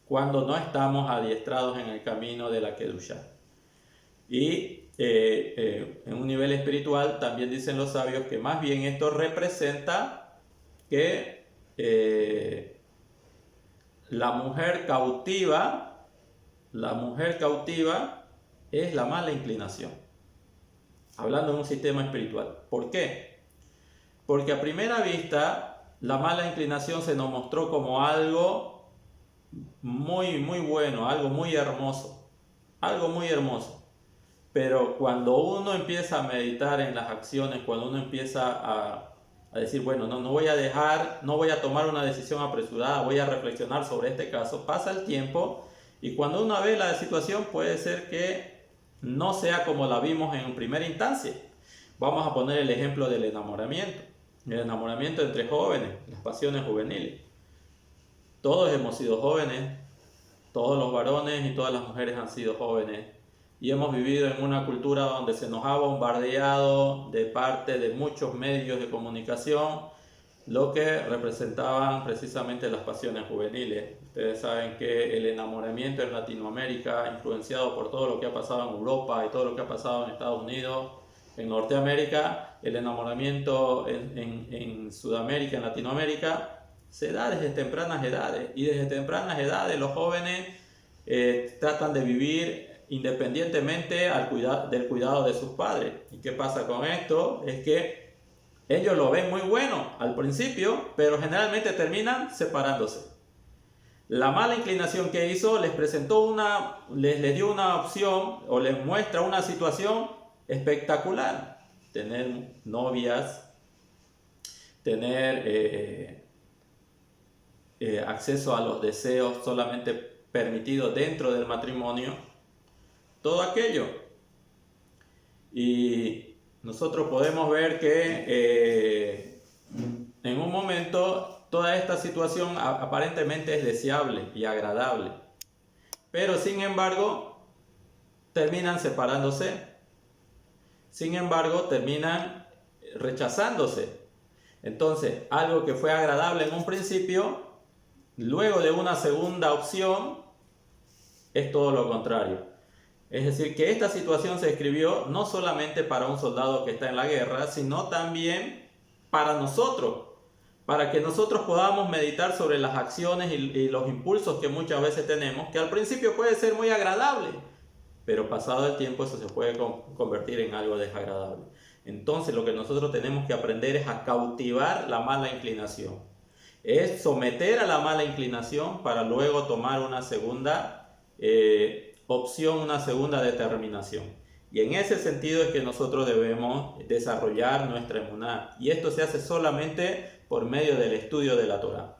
cuando no estamos adiestrados en el camino de la Kedushá. Y en un nivel espiritual, también dicen los sabios que más bien esto representa que la mujer cautiva es la mala inclinación, hablando de un sistema espiritual. ¿Por qué? Porque a primera vista la mala inclinación se nos mostró como algo muy bueno, algo muy hermoso, pero cuando uno empieza a meditar en las acciones, cuando uno empieza a decir, bueno, no voy a tomar una decisión apresurada, voy a reflexionar sobre este caso, pasa el tiempo y cuando uno ve la situación puede ser que no sea como la vimos en primera instancia. Vamos a poner el ejemplo del enamoramiento. El enamoramiento entre jóvenes, las pasiones juveniles. Todos hemos sido jóvenes, todos los varones y todas las mujeres han sido jóvenes y hemos vivido en una cultura donde se nos ha bombardeado de parte de muchos medios de comunicación lo que representaban precisamente las pasiones juveniles. Ustedes saben que el enamoramiento en Latinoamérica, influenciado por todo lo que ha pasado en Europa y todo lo que ha pasado en Estados Unidos, en Norteamérica, el enamoramiento en Sudamérica, en Latinoamérica, se da desde tempranas edades, y desde tempranas edades los jóvenes tratan de vivir independientemente del cuidado de sus padres. ¿Y qué pasa con esto? Es que ellos lo ven muy bueno al principio, pero generalmente terminan separándose. La mala inclinación que hizo les dio una opción o les muestra una situación espectacular: tener novias, tener acceso a los deseos solamente permitidos dentro del matrimonio, todo aquello. Y nosotros podemos ver que en un momento toda esta situación aparentemente es deseable y agradable, pero sin embargo terminan separándose, sin embargo terminan rechazándose. Entonces, algo que fue agradable en un principio, luego de una segunda opción, es todo lo contrario. Es decir, que esta situación se escribió no solamente para un soldado que está en la guerra, sino también para nosotros, para que nosotros podamos meditar sobre las acciones y los impulsos que muchas veces tenemos, que al principio puede ser muy agradable, pero pasado el tiempo eso se puede convertir en algo desagradable. Entonces lo que nosotros tenemos que aprender es a cautivar la mala inclinación, es someter a la mala inclinación para luego tomar una segunda opción, una segunda determinación. Y en ese sentido es que nosotros debemos desarrollar nuestra emuná, y esto se hace solamente por medio del estudio de la Torá.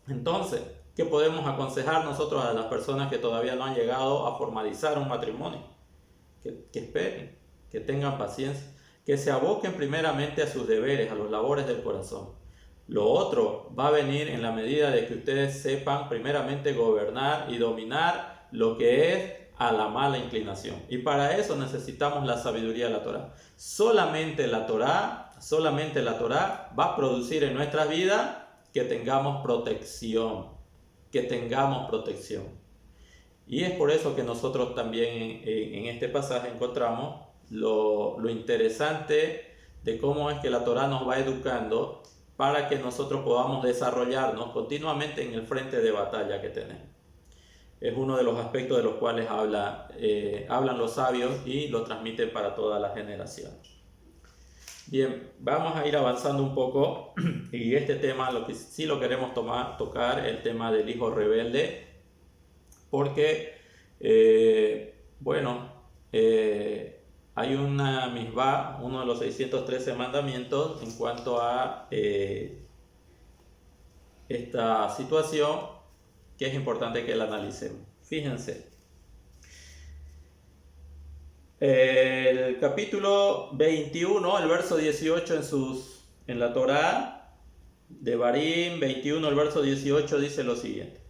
Entonces, ¿qué podemos aconsejar nosotros a las personas que todavía no han llegado a formalizar un matrimonio? Que esperen, que tengan paciencia, que se aboquen primeramente a sus deberes, a los labores del corazón. Lo otro va a venir en la medida de que ustedes sepan primeramente gobernar y dominar lo que es a la mala inclinación. Y para eso necesitamos la sabiduría de la Torá. Solamente la Torá va a producir en nuestras vidas que tengamos protección. Y es por eso que nosotros también en este pasaje encontramos lo interesante de cómo es que la Torá nos va educando para que nosotros podamos desarrollarnos continuamente en el frente de batalla que tenemos. Es uno de los aspectos de los cuales hablan los sabios y lo transmiten para todas las generaciones. Bien, vamos a ir avanzando un poco, y este tema lo que sí lo queremos tocar, el tema del hijo rebelde, porque hay una misbah, uno de los 613 mandamientos en cuanto a esta situación, que es importante que la analicemos. Fíjense, el capítulo 21, el verso 18 en la Torá, Devarim 21, el verso 18 dice lo siguiente: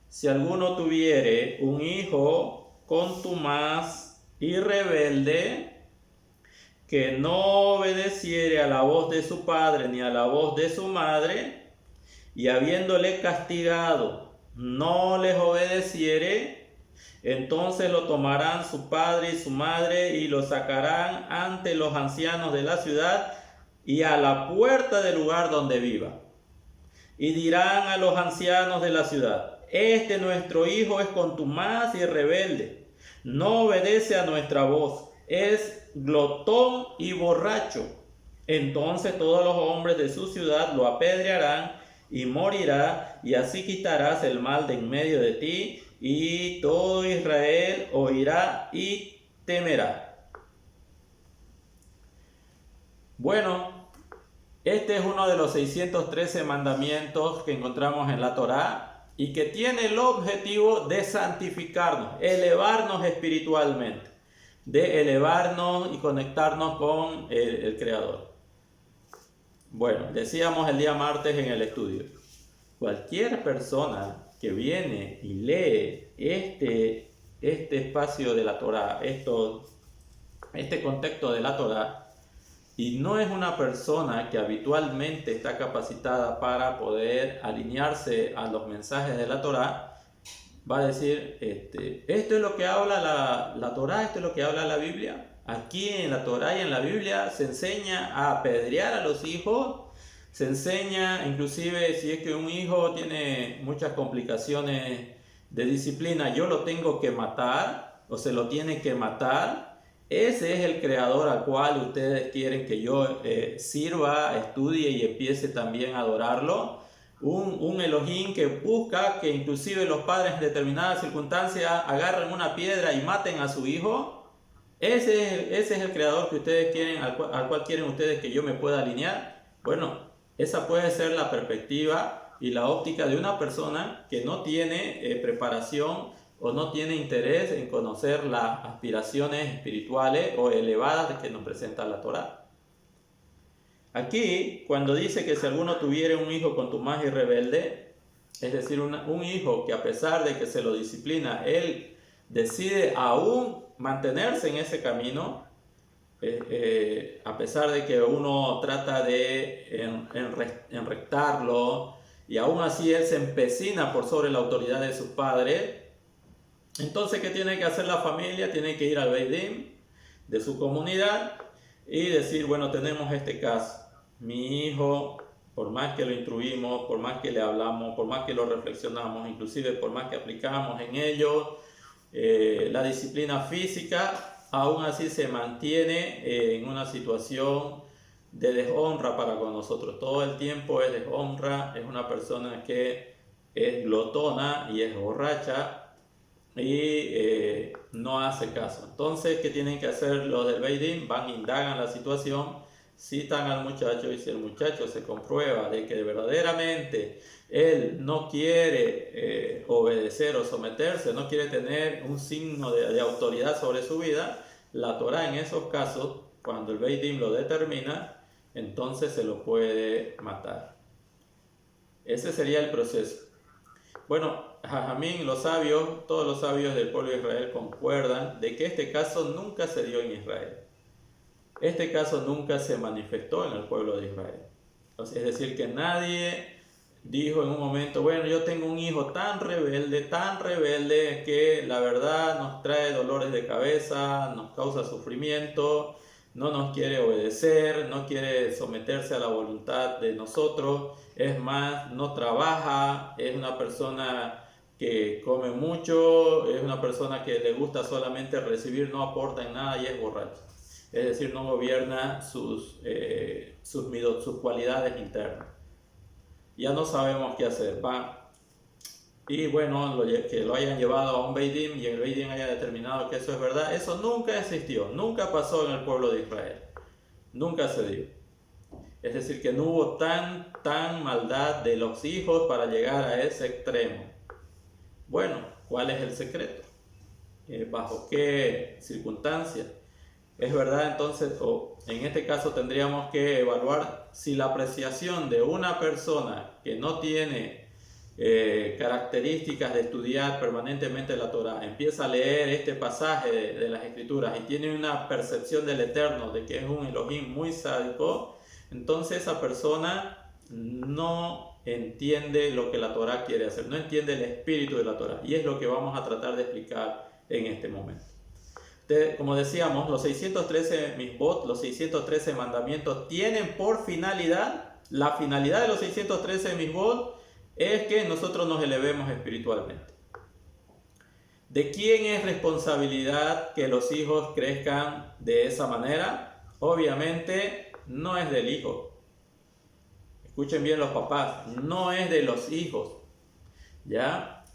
si alguno tuviere un hijo contumaz y rebelde, que no obedeciere a la voz de su padre ni a la voz de su madre, y habiéndole castigado no les obedeciere, Entonces lo tomarán su padre y su madre y lo sacarán ante los ancianos de la ciudad y a la puerta del lugar donde viva. Y dirán a los ancianos de la ciudad: este nuestro hijo es contumaz y rebelde, no obedece a nuestra voz, es glotón y borracho. Entonces todos los hombres de su ciudad lo apedrearán y morirá, y así quitarás el mal de en medio de ti, y todo Israel oirá y temerá. Bueno, este es uno de los 613 mandamientos que encontramos en la Torá y que tiene el objetivo de santificarnos, elevarnos espiritualmente, de elevarnos y conectarnos con el Creador. Bueno, decíamos el día martes en el estudio, cualquier persona que viene y lee este espacio de la Torá, este contexto de la Torá, y no es una persona que habitualmente está capacitada para poder alinearse a los mensajes de la Torá, va a decir, esto es lo que habla la Torá, esto es lo que habla la Biblia. Aquí en la Torá y en la Biblia se enseña a apedrear a los hijos, se enseña inclusive si es que un hijo tiene muchas complicaciones de disciplina, yo lo tengo que matar o se lo tiene que matar. Ese es el Creador al cual ustedes quieren que yo sirva, estudie y empiece también a adorarlo. Un Elohim que busca que inclusive los padres en determinadas circunstancias agarren una piedra y maten a su hijo. Ese es el Creador que ustedes quieren, al cual quieren ustedes que yo me pueda alinear. Bueno, esa puede ser la perspectiva y la óptica de una persona que no tiene preparación o no tiene interés en conocer las aspiraciones espirituales o elevadas que nos presenta la Torá. Aquí, cuando dice que si alguno tuviere un hijo contumaz y rebelde, es decir, un hijo que a pesar de que se lo disciplina, él decide aún mantenerse en ese camino, a pesar de que uno trata de enrectarlo y aún así él se empecina por sobre la autoridad de sus padres, entonces ¿qué tiene que hacer la familia? Tiene que ir al Beit Din de su comunidad y decir, bueno, tenemos este caso. Mi hijo, por más que lo instruimos, por más que le hablamos, por más que lo reflexionamos, inclusive por más que aplicamos en ello la disciplina física, aún así se mantiene en una situación de deshonra para con nosotros. Todo el tiempo es deshonra, es una persona que es glotona y es borracha y no hace caso. Entonces, ¿qué tienen que hacer los del Beit Din? Van, indagan la situación, citan al muchacho y si el muchacho se comprueba de que verdaderamente él no quiere obedecer o someterse, no quiere tener un signo de autoridad sobre su vida, la Torá en esos casos, cuando el Beit Din lo determina, entonces se lo puede matar. Ese sería el proceso. Bueno, Jajamín, los sabios, todos los sabios del pueblo de Israel concuerdan de que este caso nunca se dio en Israel. Este caso nunca se manifestó en el pueblo de Israel. Es decir, que nadie dijo en un momento, bueno, yo tengo un hijo tan rebelde que la verdad nos trae dolores de cabeza, nos causa sufrimiento, no nos quiere obedecer, no quiere someterse a la voluntad de nosotros, es más, no trabaja, es una persona que come mucho, es una persona que le gusta solamente recibir, no aporta en nada y es borracho. Es decir, no gobierna sus cualidades internas. Ya no sabemos qué hacer. Y bueno, que lo hayan llevado a un Beit Din y el Beit Din haya determinado que eso es verdad, eso nunca existió, nunca pasó en el pueblo de Israel, nunca se dio. Es decir, que no hubo tan maldad de los hijos para llegar a ese extremo. Bueno, ¿cuál es el secreto? ¿Bajo qué circunstancias? Es verdad, entonces, en este caso tendríamos que evaluar si la apreciación de una persona que no tiene características de estudiar permanentemente la Torá, empieza a leer este pasaje de las Escrituras y tiene una percepción del Eterno de que es un Elohim muy sádico, entonces esa persona no entiende lo que la Torá quiere hacer, no entiende el espíritu de la Torá, y es lo que vamos a tratar de explicar en este momento. Como decíamos, los 613 misbot, los 613 mandamientos tienen por finalidad, la finalidad de los 613 misbot es que nosotros nos elevemos espiritualmente. ¿De quién es responsabilidad que los hijos crezcan de esa manera? Obviamente no es del hijo. Escuchen bien los papás, no es de los hijos. ¿Ya?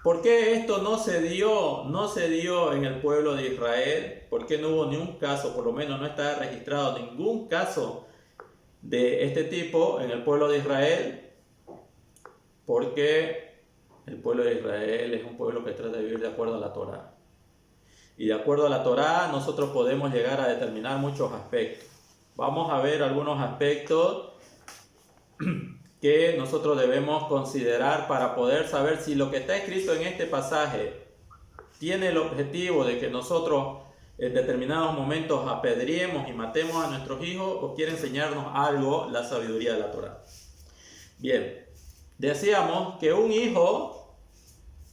¿Por qué esto no se dio en el pueblo de Israel? ¿Por qué no hubo ni un caso, por lo menos no está registrado ningún caso de este tipo en el pueblo de Israel? Porque el pueblo de Israel es un pueblo que trata de vivir de acuerdo a la Torá. Y de acuerdo a la Torá nosotros podemos llegar a determinar muchos aspectos. Vamos a ver algunos aspectos que nosotros debemos considerar para poder saber si lo que está escrito en este pasaje tiene el objetivo de que nosotros en determinados momentos apedriemos y matemos a nuestros hijos, o quiere enseñarnos algo la sabiduría de la Torá. Bien, decíamos que un hijo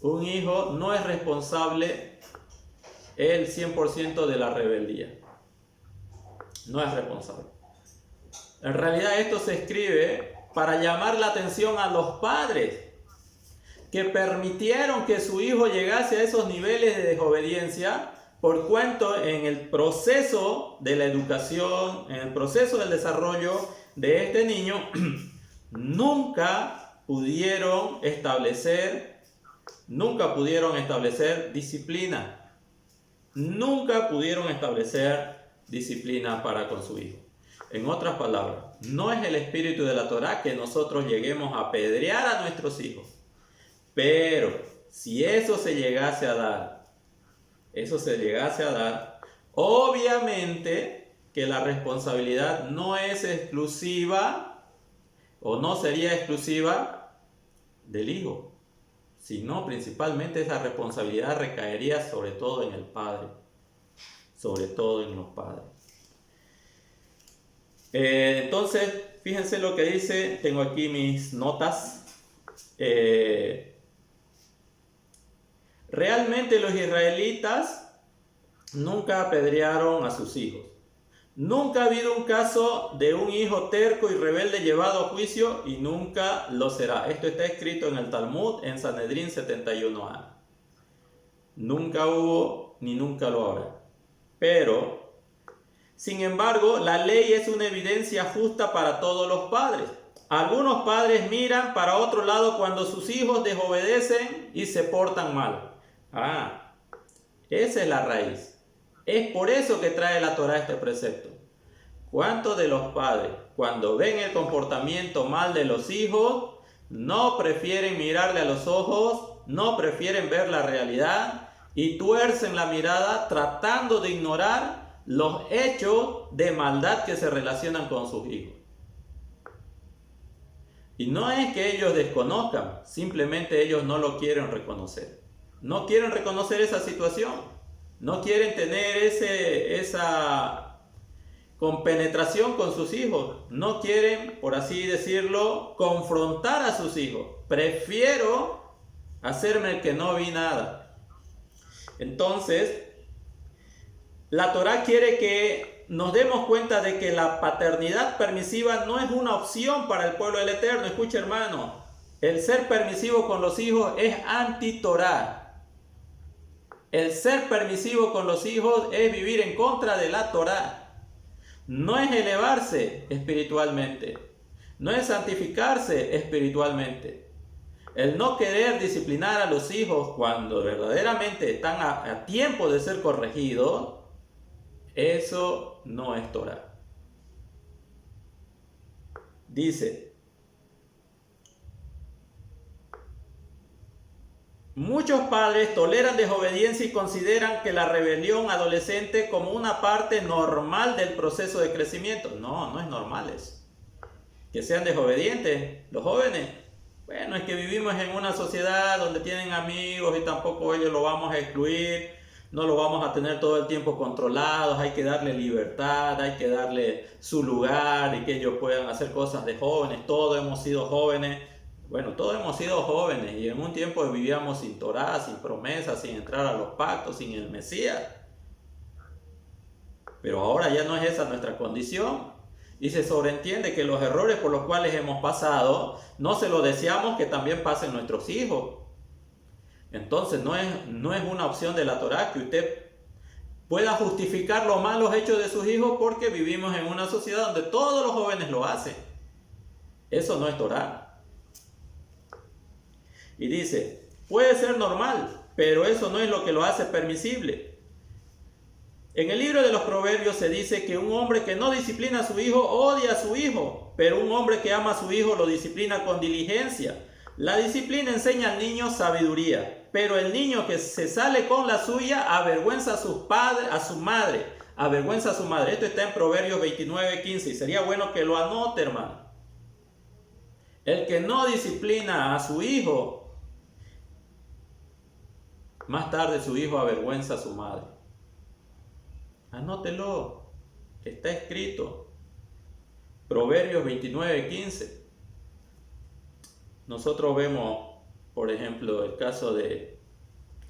no es responsable el 100% de la rebeldía. No es responsable. En realidad esto se escribe para llamar la atención a los padres que permitieron que su hijo llegase a esos niveles de desobediencia, por cuanto en el proceso de la educación, en el proceso del desarrollo de este niño, nunca pudieron establecer disciplina. Nunca pudieron establecer disciplina para con su hijo. En otras palabras, no es el espíritu de la Torá que nosotros lleguemos a apedrear a nuestros hijos. Pero si eso se llegase a dar, obviamente que la responsabilidad no es exclusiva o no sería exclusiva del hijo, sino principalmente esa responsabilidad recaería sobre todo en el padre, sobre todo en los padres. Entonces, fíjense lo que dice, tengo aquí mis notas. Realmente los israelitas nunca apedrearon a sus hijos. Nunca ha habido un caso de un hijo terco y rebelde llevado a juicio, y nunca lo será. Esto está escrito en el Talmud, en Sanedrín 71a. Nunca hubo ni nunca lo habrá. Pero, sin embargo, la ley es una evidencia justa para todos los padres. Algunos padres miran para otro lado cuando sus hijos desobedecen y se portan mal. Esa es la raíz. Es por eso que trae la Torá este precepto. ¿Cuántos de los padres, cuando ven el comportamiento mal de los hijos, no prefieren mirarle a los ojos, no prefieren ver la realidad y tuercen la mirada tratando de ignorar los hechos de maldad que se relacionan con sus hijos? Y no es que ellos desconozcan, simplemente ellos no lo quieren reconocer. No quieren reconocer esa situación. No quieren tener esa compenetración con sus hijos. No quieren, por así decirlo, confrontar a sus hijos. Prefiero hacerme el que no vi nada. Entonces, la Torá quiere que nos demos cuenta de que la paternidad permisiva no es una opción para el pueblo del Eterno. Escucha, hermano, el ser permisivo con los hijos es anti-Torá. El ser permisivo con los hijos es vivir en contra de la Torá. No es elevarse espiritualmente, no es santificarse espiritualmente. El no querer disciplinar a los hijos cuando verdaderamente están a tiempo de ser corregidos, eso no es Torá. Dice: muchos padres toleran desobediencia y consideran que la rebelión adolescente como una parte normal del proceso de crecimiento. No es normal eso. Que sean desobedientes los jóvenes. Bueno, es que vivimos en una sociedad donde tienen amigos y tampoco ellos lo vamos a excluir. no lo vamos a tener todo el tiempo controlados, hay que darle libertad, hay que darle su lugar y que ellos puedan hacer cosas de jóvenes. Todos hemos sido jóvenes, bueno, todos hemos sido jóvenes y en un tiempo vivíamos sin Torá, sin promesas, sin entrar a los pactos, sin el Mesías. Pero ahora ya no es esa nuestra condición y se sobreentiende que los errores por los cuales hemos pasado no se lo deseamos que también pasen nuestros hijos. Entonces no es una opción de la Torá que usted pueda justificar los malos hechos de sus hijos porque vivimos en una sociedad donde todos los jóvenes lo hacen. Eso no es Torá. Y dice, puede ser normal, pero eso no es lo que lo hace permisible. En el libro de los Proverbios se dice que un hombre que no disciplina a su hijo odia a su hijo, pero un hombre que ama a su hijo lo disciplina con diligencia. La disciplina enseña al niño sabiduría, pero el niño que se sale con la suya avergüenza a sus padres, a su madre, avergüenza a su madre. Esto está en Proverbios 29:15 y sería bueno que lo anote, hermano. El que no disciplina a su hijo, más tarde su hijo avergüenza a su madre. Anótelo, está escrito. Proverbios 29:15. Nosotros vemos, por ejemplo, el caso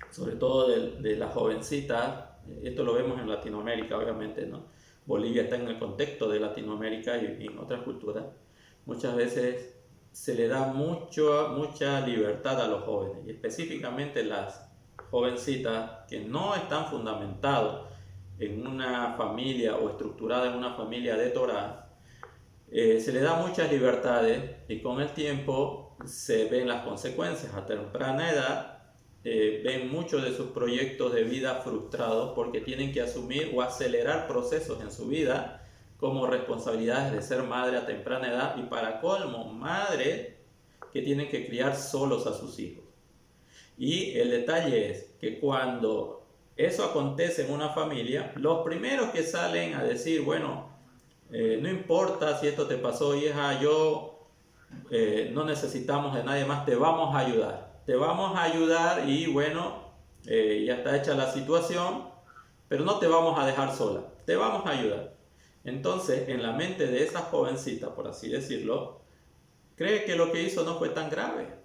sobre todo de la jovencita. Esto lo vemos en Latinoamérica, obviamente, ¿no? Bolivia está en el contexto de Latinoamérica y en otras culturas. Muchas veces se le da mucha libertad a los jóvenes, y específicamente las jovencitas que no están fundamentados en una familia o estructurada en una familia de Torá. Se le da muchas libertades y con el tiempo se ven las consecuencias. A temprana edad ven muchos de sus proyectos de vida frustrados porque tienen que asumir o acelerar procesos en su vida como responsabilidades de ser madre a temprana edad y para colmo, madres que tienen que criar solos a sus hijos. Y el detalle es que cuando eso acontece en una familia, los primeros que salen a decir, bueno, no importa si esto te pasó, hija, no necesitamos de nadie más, te vamos a ayudar y bueno, ya está hecha la situación, pero no te vamos a dejar sola, te vamos a ayudar. Entonces, en la mente de esa jovencita, por así decirlo, cree que lo que hizo no fue tan grave.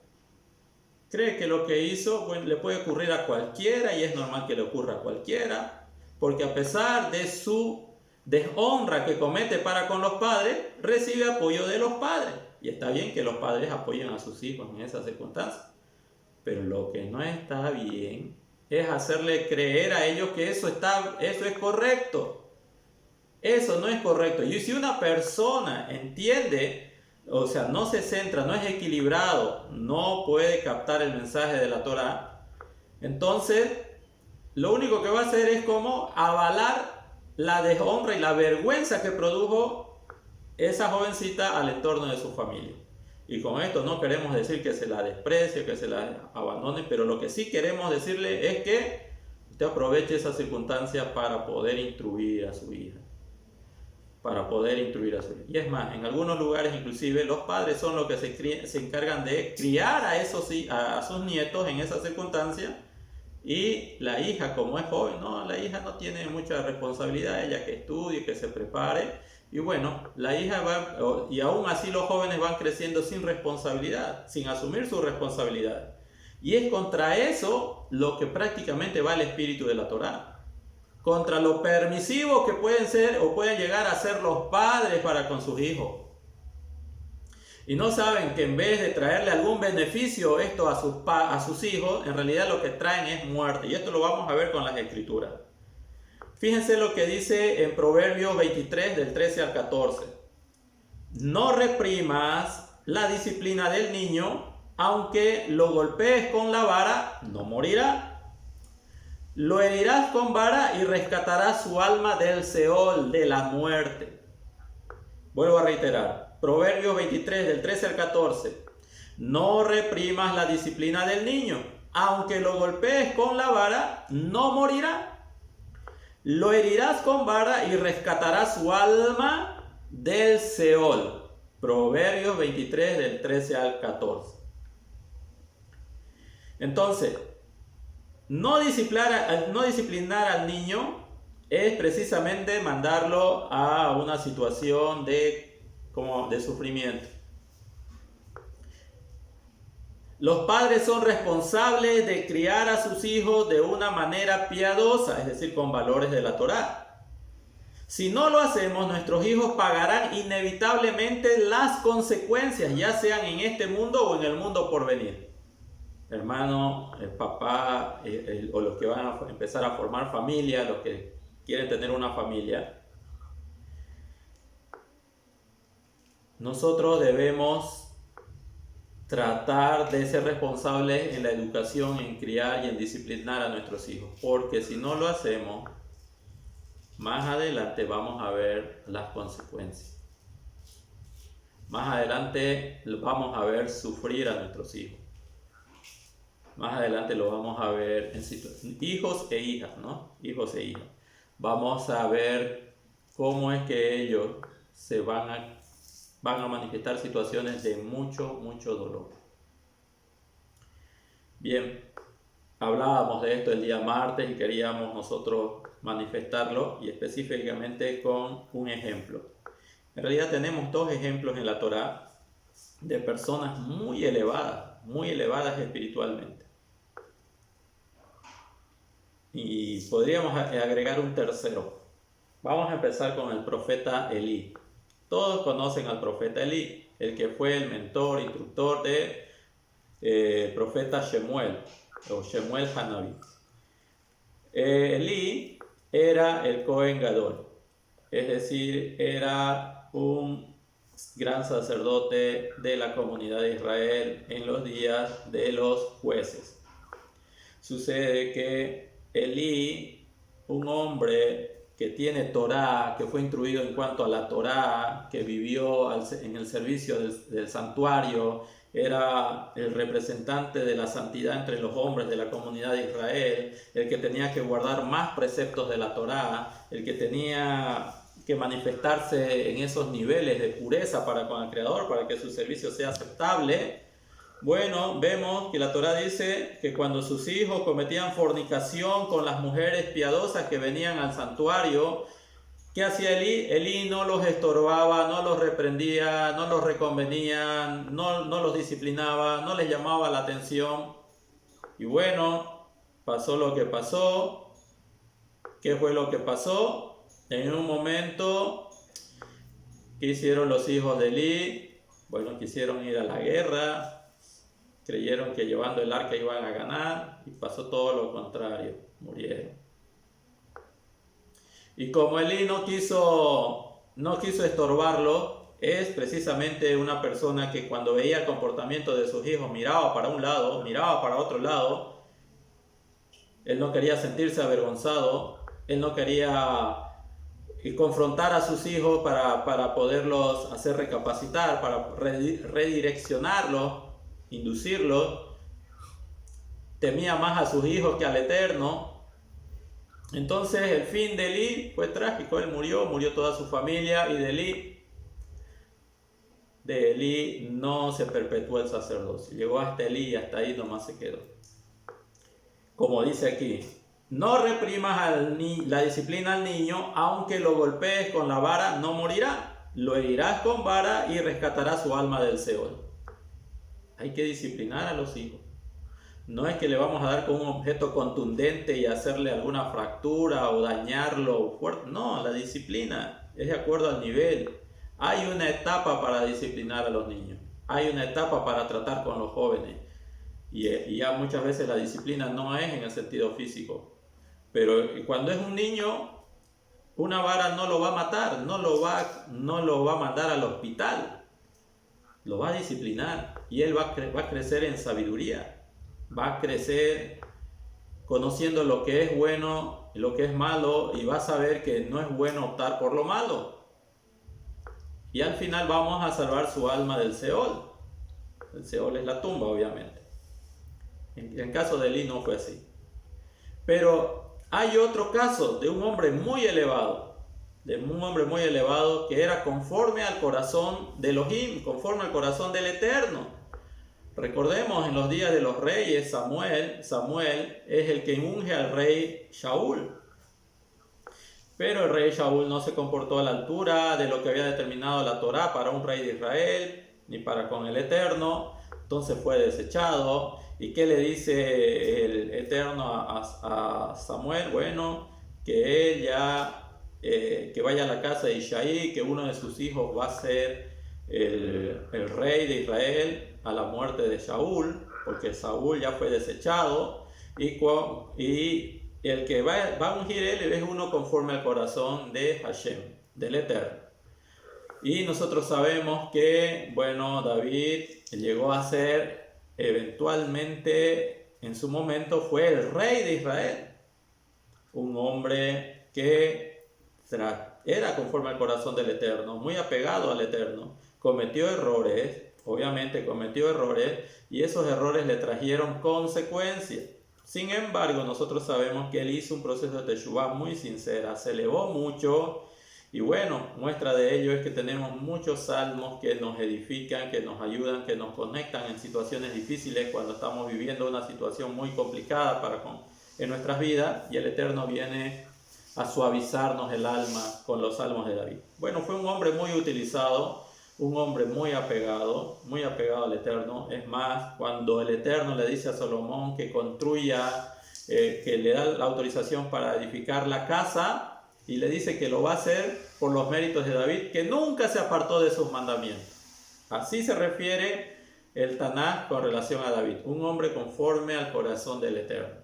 Cree que lo que hizo, bueno, le puede ocurrir a cualquiera y es normal que le ocurra a cualquiera, porque a pesar de su deshonra que comete para con los padres, recibe apoyo de los padres. Y está bien que los padres apoyen a sus hijos en esas circunstancias, pero lo que no está bien es hacerle creer a ellos que eso es correcto. Eso no es correcto. Y si una persona entiende, o sea, no se centra, no es equilibrado, no puede captar el mensaje de la Torá, entonces lo único que va a hacer es como avalar la deshonra y la vergüenza que produjo esa jovencita al entorno de su familia. Y con esto no queremos decir que se la desprecie, que se la abandone, pero lo que sí queremos decirle es que usted aproveche esa circunstancia para poder instruir a su hija. Y es más, en algunos lugares inclusive los padres son los que se encargan de criar a sus nietos en esa circunstancia. Y la hija, como es joven, la hija no tiene mucha responsabilidad, ella que estudie, que se prepare. Y bueno, la hija va, y aún así los jóvenes van creciendo sin responsabilidad, sin asumir su responsabilidad. Y es contra eso lo que prácticamente va el espíritu de la Torá. Contra lo permisivo que pueden ser o pueden llegar a ser los padres para con sus hijos. Y no saben que en vez de traerle algún beneficio esto a sus hijos, en realidad lo que traen es muerte. Y esto lo vamos a ver con las escrituras. Fíjense lo que dice en Proverbios 23 del 13 al 14. No reprimas la disciplina del niño, aunque lo golpees con la vara, no morirá. Lo herirás con vara y rescatarás su alma del Seol, de la muerte. Vuelvo a reiterar. Proverbios 23 del 13 al 14. No reprimas la disciplina del niño, aunque lo golpees con la vara, no morirá. Lo herirás con vara y rescatarás su alma del Seol. Proverbios 23 del 13 al 14. Entonces, No disciplinar al niño es precisamente mandarlo a una situación de sufrimiento. Los padres son responsables de criar a sus hijos de una manera piadosa, es decir, con valores de la Torá. Si no lo hacemos, nuestros hijos pagarán inevitablemente las consecuencias, ya sean en este mundo o en el mundo por venir. Hermano, el papá o los que van a empezar a formar familia, los que quieren tener una familia, nosotros debemos tratar de ser responsables en la educación, en criar y en disciplinar a nuestros hijos, porque si no lo hacemos, más adelante vamos a ver las consecuencias. Más adelante vamos a ver sufrir a nuestros hijos. Más adelante lo vamos a ver en hijos e hijas, ¿no? Hijos e hijas. Vamos a ver cómo es que ellos se van a manifestar situaciones de mucho dolor. Bien, hablábamos de esto el día martes y queríamos nosotros manifestarlo y específicamente con un ejemplo. En realidad tenemos dos ejemplos en la Torá de personas muy elevadas espiritualmente. Y podríamos agregar un tercero. Vamos a empezar con el profeta Elí. Todos conocen al profeta Elí, el que fue el mentor, instructor de profeta Shemuel o Shemuel Hanaví. Elí era el Cohen Gadol, es decir, era un gran sacerdote de la comunidad de Israel en los días de los jueces. Sucede que Elí, un hombre que tiene Torá, que fue instruido en cuanto a la Torá, que vivió en el servicio del santuario, era el representante de la santidad entre los hombres de la comunidad de Israel, el que tenía que guardar más preceptos de la Torá, el que tenía que manifestarse en esos niveles de pureza para con el Creador, para que su servicio sea aceptable. Bueno, vemos que la Torá dice que cuando sus hijos cometían fornicación con las mujeres piadosas que venían al santuario, ¿qué hacía Elí? Elí no los estorbaba, no los reprendía, no los reconvenía, no los disciplinaba, no les llamaba la atención. Y bueno, pasó lo que pasó. ¿Qué fue lo que pasó? En un momento, ¿qué hicieron los hijos de Elí? Bueno, quisieron ir a la guerra. Creyeron que llevando el arca iban a ganar y pasó todo lo contrario, murieron. Y como Elí no quiso estorbarlo, es precisamente una persona que cuando veía el comportamiento de sus hijos miraba para un lado, miraba para otro lado. Él no quería sentirse avergonzado, él no quería confrontar a sus hijos para poderlos hacer recapacitar, para redireccionarlos, inducirlo. Temía más a sus hijos que al Eterno. Entonces el fin de Elí fue trágico. Él murió toda su familia, y de Elí no se perpetuó el sacerdocio. Llegó hasta Elí y hasta ahí nomás se quedó. Como dice aquí, no reprimas la disciplina al niño, aunque lo golpees con la vara, no morirá. Lo herirás con vara y rescatarás su alma del Seol. Hay que disciplinar a los hijos. No es que le vamos a dar con un objeto contundente y hacerle alguna fractura o dañarlo fuerte. No, la disciplina es de acuerdo al nivel. Hay una etapa para disciplinar a los niños. Hay una etapa para tratar con los jóvenes. Y ya muchas veces la disciplina no es en el sentido físico. Pero cuando es un niño, una vara no lo va a matar, no lo va a mandar al hospital. Lo va a disciplinar y él va a crecer en sabiduría, va a crecer conociendo lo que es bueno y lo que es malo, y va a saber que no es bueno optar por lo malo. Y al final vamos a salvar su alma del Seol. El Seol es la tumba, obviamente. En el caso de Elí no fue así. Pero hay otro caso de un hombre muy elevado, que era conforme al corazón de Elohim, conforme al corazón del Eterno. Recordemos en los días de los reyes, Samuel es el que unge al rey Shaul. Pero el rey Shaul no se comportó a la altura de lo que había determinado la Torá para un rey de Israel, ni para con el Eterno. Entonces fue desechado. ¿Y qué le dice el Eterno a Samuel? Bueno, que él ya, que vaya a la casa de Isaí, que uno de sus hijos va a ser el rey de Israel a la muerte de Shaul, porque Saúl ya fue desechado, y el que va a ungir él es uno conforme al corazón de Hashem, del Eterno. Y nosotros sabemos que, bueno, David llegó a ser eventualmente, en su momento, fue el rey de Israel, un hombre que era conforme al corazón del Eterno, muy apegado al Eterno, cometió errores, obviamente cometió errores, y esos errores le trajeron consecuencias. Sin embargo, nosotros sabemos que él hizo un proceso de teshuvá muy sincera, se elevó mucho, y bueno, muestra de ello es que tenemos muchos salmos que nos edifican, que nos ayudan, que nos conectan en situaciones difíciles cuando estamos viviendo una situación muy complicada en nuestras vidas, y el Eterno viene a suavizarnos el alma con los salmos de David. Bueno, fue un hombre muy utilizado, un hombre muy apegado al Eterno. Es más, cuando el Eterno le dice a Salomón que construya, que le da la autorización para edificar la casa, y le dice que lo va a hacer por los méritos de David, que nunca se apartó de sus mandamientos. Así se refiere el Tanaj con relación a David, un hombre conforme al corazón del Eterno.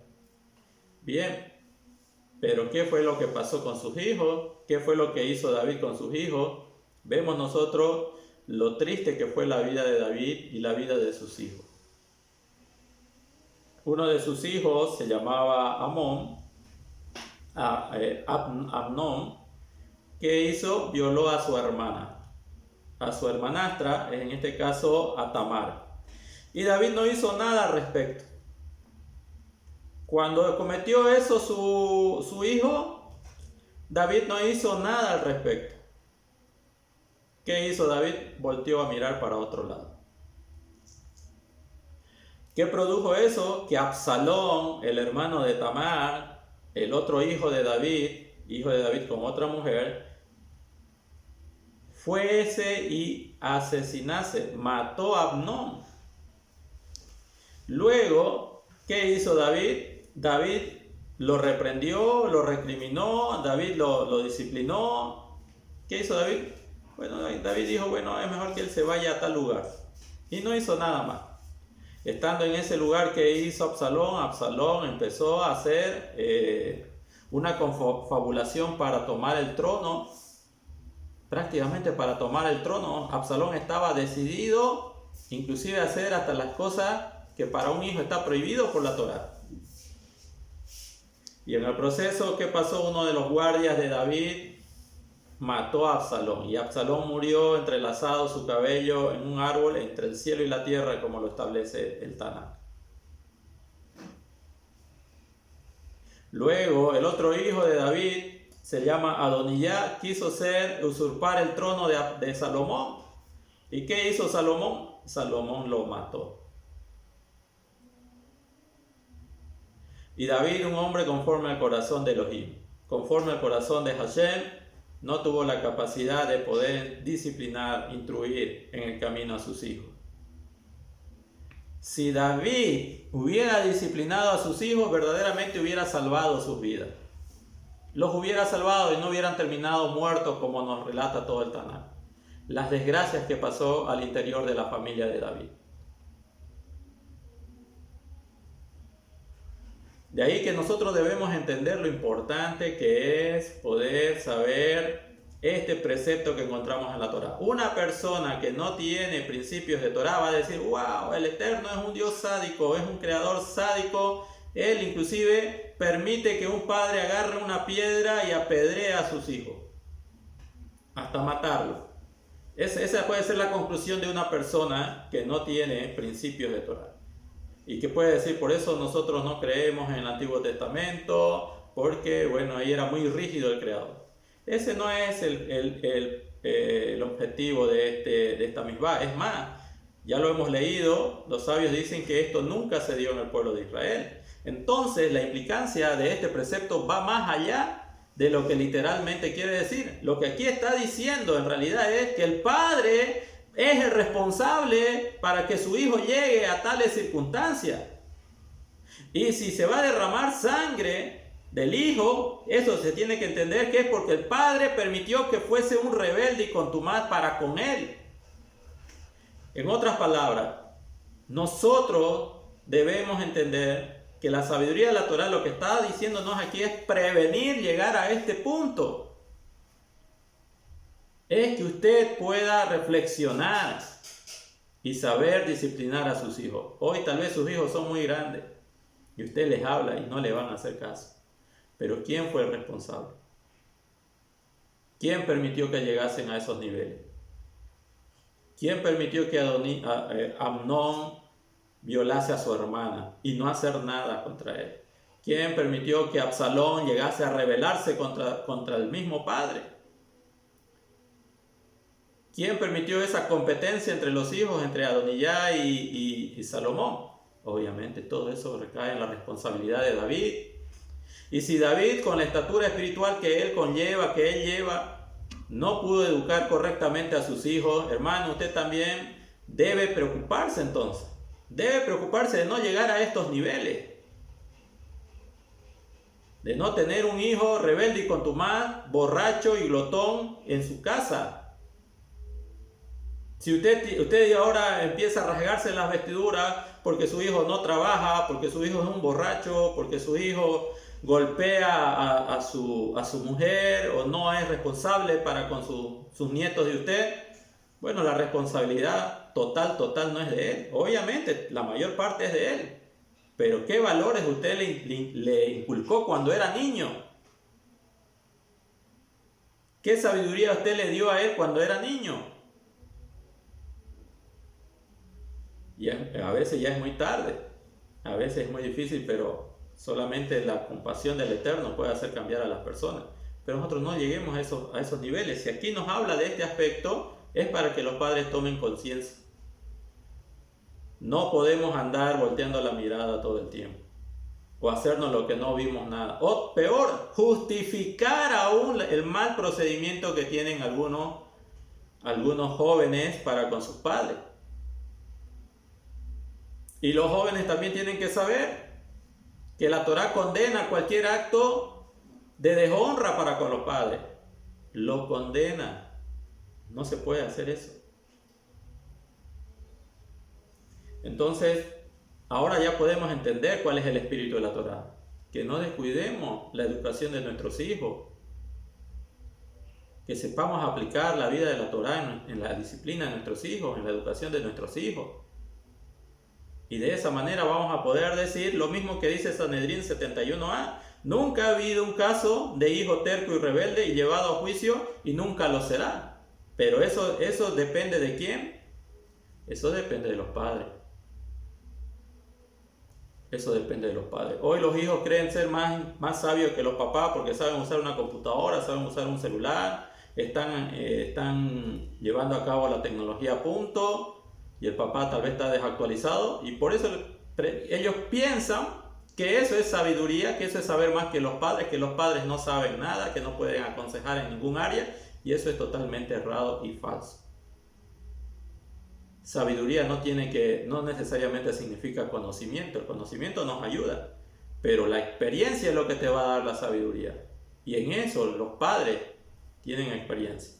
Bien, pero ¿qué fue lo que pasó con sus hijos? ¿Qué fue lo que hizo David con sus hijos? Vemos nosotros lo triste que fue la vida de David y la vida de sus hijos. Uno de sus hijos se llamaba Amnón, que hizo, violó a su hermana, a su hermanastra, en este caso a Tamar. Y David no hizo nada al respecto. Cuando cometió eso su hijo, David no hizo nada al respecto. ¿Qué hizo David? Volteó a mirar para otro lado. ¿Qué produjo eso? Que Absalón, el hermano de Tamar, el otro hijo de David con otra mujer, fuese y asesinase, mató a Amnón. Luego, ¿qué hizo David? David lo reprendió, lo recriminó, David lo disciplinó. ¿Qué hizo David? Bueno, David dijo, bueno, es mejor que él se vaya a tal lugar. Y no hizo nada más. Estando en ese lugar, que hizo Absalón? Absalón empezó a hacer una confabulación para tomar el trono. Prácticamente para tomar el trono. Absalón estaba decidido, inclusive a hacer hasta las cosas que para un hijo está prohibido por la Torá. Y en el proceso, ¿qué pasó? Uno de los guardias de David mató a Absalón, y Absalón murió entrelazado su cabello en un árbol entre el cielo y la tierra, como lo establece el Tanaj. Luego, el otro hijo de David se llama Adonijah, quiso usurpar el trono de Salomón. ¿Y qué hizo Salomón? Salomón lo mató. Y David, un hombre conforme al corazón de Elohim, conforme al corazón de Hashem, no tuvo la capacidad de poder disciplinar, instruir en el camino a sus hijos. Si David hubiera disciplinado a sus hijos, verdaderamente hubiera salvado sus vidas. Los hubiera salvado y no hubieran terminado muertos, como nos relata todo el Tanaj. Las desgracias que pasó al interior de la familia de David. De ahí que nosotros debemos entender lo importante que es poder saber este precepto que encontramos en la Torá. Una persona que no tiene principios de Torá va a decir, wow, el Eterno es un Dios sádico, es un creador sádico. Él inclusive permite que un padre agarre una piedra y apedree a sus hijos, hasta matarlo. Esa puede ser la conclusión de una persona que no tiene principios de Torá. Y que puede decir, por eso nosotros no creemos en el Antiguo Testamento, porque, bueno, ahí era muy rígido el Creador. Ese no es el objetivo de esta misbah. Es más, Ya lo hemos leído, los sabios dicen que esto nunca se dio en el pueblo de Israel. Entonces, la implicancia de este precepto va más allá de lo que literalmente quiere decir. Lo que aquí está diciendo en realidad es que el padre es el responsable para que su hijo llegue a tales circunstancias. Y si se va a derramar sangre del hijo, eso se tiene que entender que es porque el padre permitió que fuese un rebelde y contumaz para con él. En otras palabras, nosotros debemos entender que la sabiduría de la Torá lo que está diciéndonos aquí es prevenir llegar a este punto. Es que usted pueda reflexionar y saber disciplinar a sus hijos. Hoy tal vez sus hijos son muy grandes y usted les habla y no le van a hacer caso. Pero ¿quién fue el responsable? ¿Quién permitió que llegasen a esos niveles? ¿Quién permitió que Amnón violase a su hermana y no hacer nada contra él? ¿Quién permitió que Absalón llegase a rebelarse contra el mismo padre? ¿Quién permitió esa competencia entre los hijos, entre Adonijah y Salomón? Obviamente todo eso recae en la responsabilidad de David. Y si David, con la estatura espiritual que él lleva, no pudo educar correctamente a sus hijos, hermano, usted también debe preocuparse entonces. Debe preocuparse de no llegar a estos niveles. De no tener un hijo rebelde y contumaz, borracho y glotón en su casa. Si usted ahora empieza a rasgarse las vestiduras porque su hijo no trabaja, porque su hijo es un borracho, porque su hijo golpea a su mujer o no es responsable para con sus nietos de usted, bueno, la responsabilidad total no es de él. Obviamente la mayor parte es de él, pero ¿qué valores usted le inculcó cuando era niño? ¿Qué sabiduría usted le dio a él cuando era niño? Y a veces ya es muy tarde, a veces es muy difícil, pero solamente la compasión del Eterno puede hacer cambiar a las personas. Pero nosotros no lleguemos a esos niveles. Si aquí nos habla de este aspecto, es para que los padres tomen conciencia. No podemos andar volteando la mirada todo el tiempo, o hacernos lo que no vimos nada. O peor, justificar aún el mal procedimiento que tienen algunos jóvenes para con sus padres. Y los jóvenes también tienen que saber que la Torá condena cualquier acto de deshonra para con los padres. Lo condena. No se puede hacer eso. Entonces, ahora ya podemos entender cuál es el espíritu de la Torá. Que no descuidemos la educación de nuestros hijos. Que sepamos aplicar la vida de la Torá en la disciplina de nuestros hijos, en la educación de nuestros hijos. Y de esa manera vamos a poder decir lo mismo que dice Sanedrín 71a. Nunca ha habido un caso de hijo terco y rebelde y llevado a juicio, y nunca lo será. Pero eso depende de quién. Eso depende de los padres. Eso depende de los padres. Hoy los hijos creen ser más sabios que los papás porque saben usar una computadora, saben usar un celular, están llevando a cabo la tecnología a punto. Y el papá tal vez está desactualizado, y por eso ellos piensan que eso es sabiduría, que eso es saber más que los padres no saben nada, que no pueden aconsejar en ningún área, y eso es totalmente errado y falso. Sabiduría no necesariamente significa conocimiento. El conocimiento nos ayuda, pero la experiencia es lo que te va a dar la sabiduría, y en eso los padres tienen experiencia.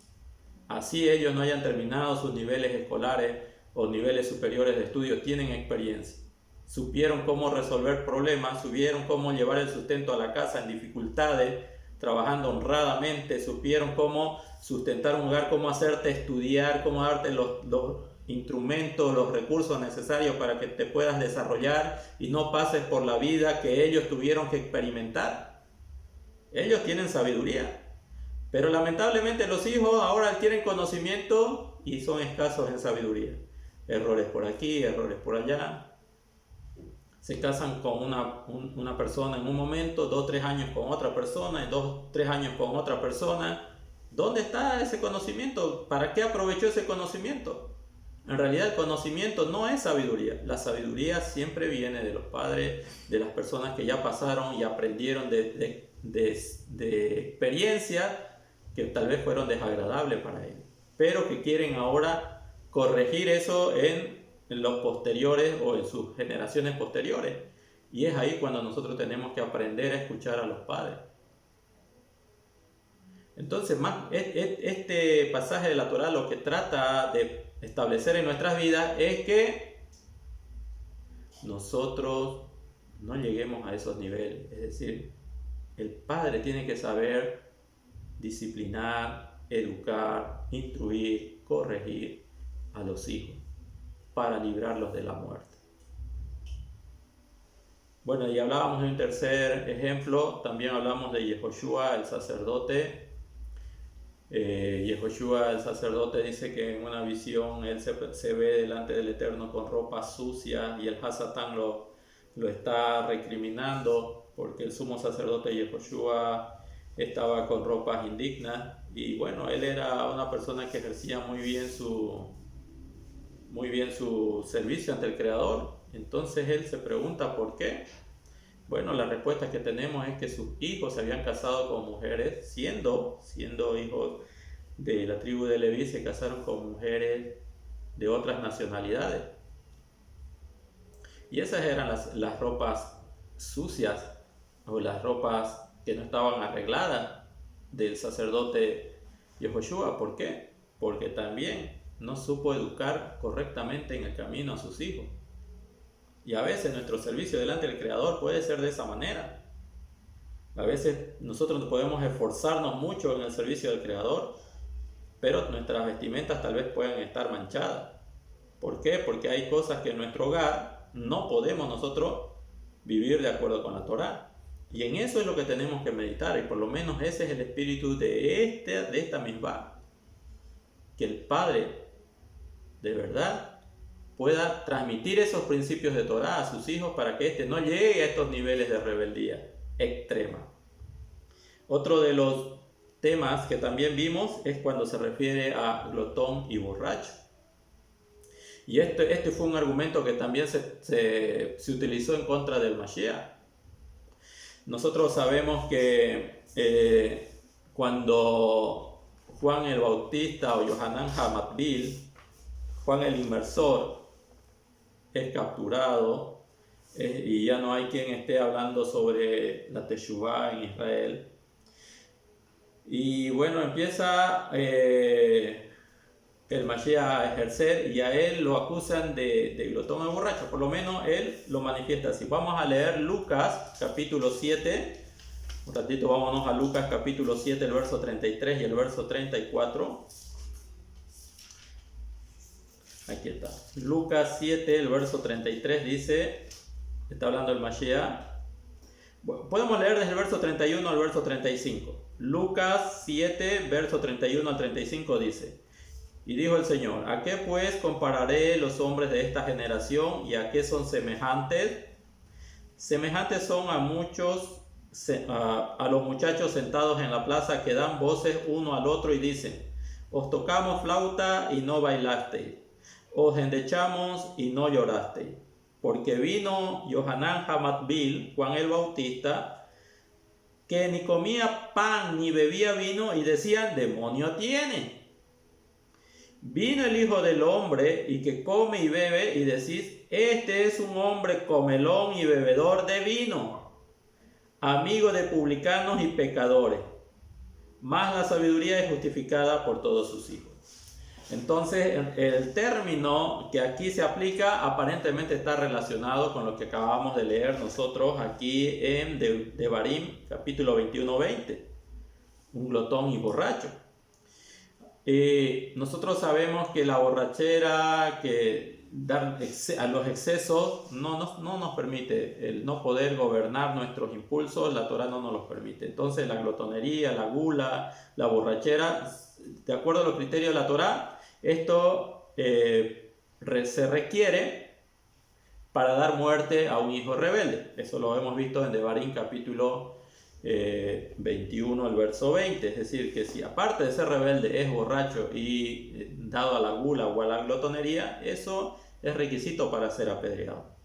Así ellos no hayan terminado sus niveles escolares o niveles superiores de estudio, tienen experiencia. Supieron cómo resolver problemas, supieron cómo llevar el sustento a la casa en dificultades, trabajando honradamente, supieron cómo sustentar un hogar, cómo hacerte estudiar, cómo darte los instrumentos, los recursos necesarios para que te puedas desarrollar y no pases por la vida que ellos tuvieron que experimentar. Ellos tienen sabiduría, pero lamentablemente los hijos ahora adquieren conocimiento y son escasos en sabiduría. Errores por aquí, errores por allá. Se casan con una persona en un momento, 2-3 años con otra persona, en 2-3 años con otra persona. ¿Dónde está ese conocimiento? ¿Para qué aprovechó ese conocimiento? En realidad el conocimiento no es sabiduría. La sabiduría siempre viene de los padres, de las personas que ya pasaron y aprendieron de experiencias que tal vez fueron desagradables para ellos, pero que quieren ahora corregir eso en los posteriores o en sus generaciones posteriores. Y es ahí cuando nosotros tenemos que aprender a escuchar a los padres. Entonces, este pasaje de la Torá lo que trata de establecer en nuestras vidas es que nosotros no lleguemos a esos niveles. Es decir, el padre tiene que saber disciplinar, educar, instruir, corregir a los hijos para librarlos de la muerte. Bueno, y hablábamos de un tercer ejemplo, también hablamos de Yehoshua, el sacerdote. Yehoshua, el sacerdote, dice que en una visión él se ve delante del Eterno con ropas sucias y el Hasatán lo está recriminando porque el sumo sacerdote Yehoshua estaba con ropas indignas y bueno, él era una persona que ejercía muy bien su servicio ante el Creador. Entonces él se pregunta ¿por qué? Bueno, la respuesta que tenemos es que sus hijos se habían casado con mujeres, siendo hijos de la tribu de Leví, se casaron con mujeres de otras nacionalidades. Y esas eran las ropas sucias o las ropas que no estaban arregladas del sacerdote Yehoshua. ¿Por qué? Porque también no supo educar correctamente en el camino a sus hijos. Y a veces nuestro servicio delante del Creador puede ser de esa manera. A veces nosotros podemos esforzarnos mucho en el servicio del Creador, pero nuestras vestimentas tal vez puedan estar manchadas. ¿Por qué? Porque hay cosas que en nuestro hogar no podemos nosotros vivir de acuerdo con la Torá. Y en eso es lo que tenemos que meditar, y por lo menos ese es el espíritu de esta misma. Que el Padre de verdad pueda transmitir esos principios de Torá a sus hijos para que éste no llegue a estos niveles de rebeldía extrema. Otro de los temas que también vimos es cuando se refiere a glotón y borracho. Y este fue un argumento que también se utilizó en contra del Mashiach. Nosotros sabemos que cuando Juan el Bautista o Yohanan HaMatbil, Juan el Inmersor, es capturado y ya no hay quien esté hablando sobre la Teshuvá en Israel. Y bueno, empieza el Mashiach a ejercer y a él lo acusan de glotón y borracho. Por lo menos él lo manifiesta así. Vamos a leer Lucas capítulo 7. Un ratito vámonos a Lucas capítulo 7, el verso 33 y el verso 34. Aquí está. Lucas 7, el verso 33 dice, está hablando el Mashiach. Bueno, podemos leer desde el verso 31 al verso 35. Lucas 7, verso 31 al 35 dice, y dijo el Señor, ¿a qué pues compararé los hombres de esta generación y a qué son semejantes? Semejantes son a los muchachos sentados en la plaza que dan voces uno al otro y dicen, os tocamos flauta y no bailasteis. Os endechamos y no llorasteis, porque vino Yohanan HaMatbil, Juan el Bautista, que ni comía pan ni bebía vino y decían, demonio tiene. Vino el Hijo del Hombre y que come y bebe y decís, este es un hombre comelón y bebedor de vino, amigo de publicanos y pecadores, mas la sabiduría es justificada por todos sus hijos. Entonces, el término que aquí se aplica aparentemente está relacionado con lo que acabamos de leer nosotros aquí en Devarim, capítulo 21-20, un glotón y borracho. Nosotros sabemos que la borrachera, que dar a los excesos no nos permite, el no poder gobernar nuestros impulsos, la Torah no nos los permite. Entonces, la glotonería, la gula, la borrachera, de acuerdo a los criterios de la Torah, esto se requiere para dar muerte a un hijo rebelde. Eso lo hemos visto en Devarim capítulo 21, el verso 20. Es decir, que si aparte de ser rebelde es borracho y dado a la gula o a la glotonería, eso es requisito para ser apedreado.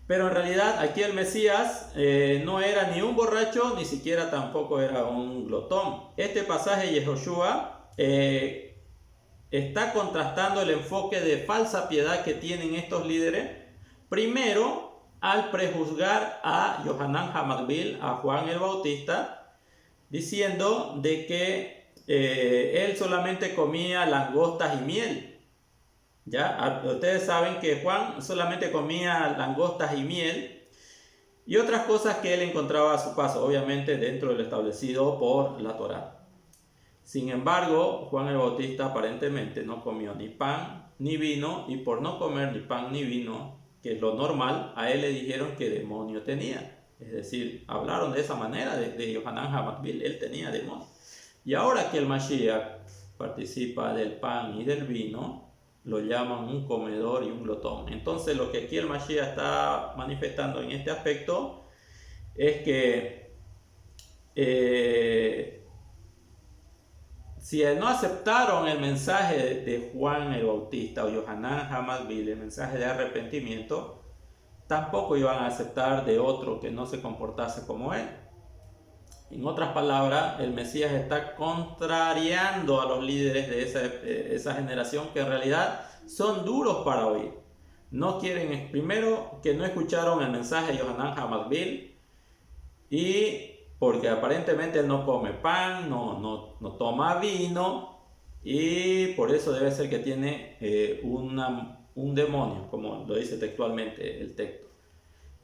Pero en realidad aquí el Mesías no era ni un borracho, ni siquiera tampoco era un glotón. Este pasaje de Joshua está contrastando el enfoque de falsa piedad que tienen estos líderes. Primero, al prejuzgar a Yohanan HaMakbil, a Juan el Bautista, diciendo de que él solamente comía langostas y miel. ¿Ya? Ustedes saben que Juan solamente comía langostas y miel y otras cosas que él encontraba a su paso, obviamente dentro de lo establecido por la Torá. Sin embargo, Juan el Bautista aparentemente no comió ni pan ni vino, y por no comer ni pan ni vino, que es lo normal, a él le dijeron que demonio tenía. Es decir, hablaron de esa manera de Yohanan HaMakbil, él tenía demonio. Y ahora que el Mashiach participa del pan y del vino, lo llaman un comedor y un glotón. Entonces lo que aquí el Mashiach está manifestando en este aspecto es que si no aceptaron el mensaje de Juan el Bautista o Yohanan HaMakbil, el mensaje de arrepentimiento, tampoco iban a aceptar de otro que no se comportase como él. En otras palabras, el Mesías está contrariando a los líderes de esa generación, que en realidad son duros para oír. No quieren, primero, que no escucharon el mensaje de Yohanan HaMakbil, y porque aparentemente él no come pan, no toma vino, y por eso debe ser que tiene un demonio, como lo dice textualmente el texto.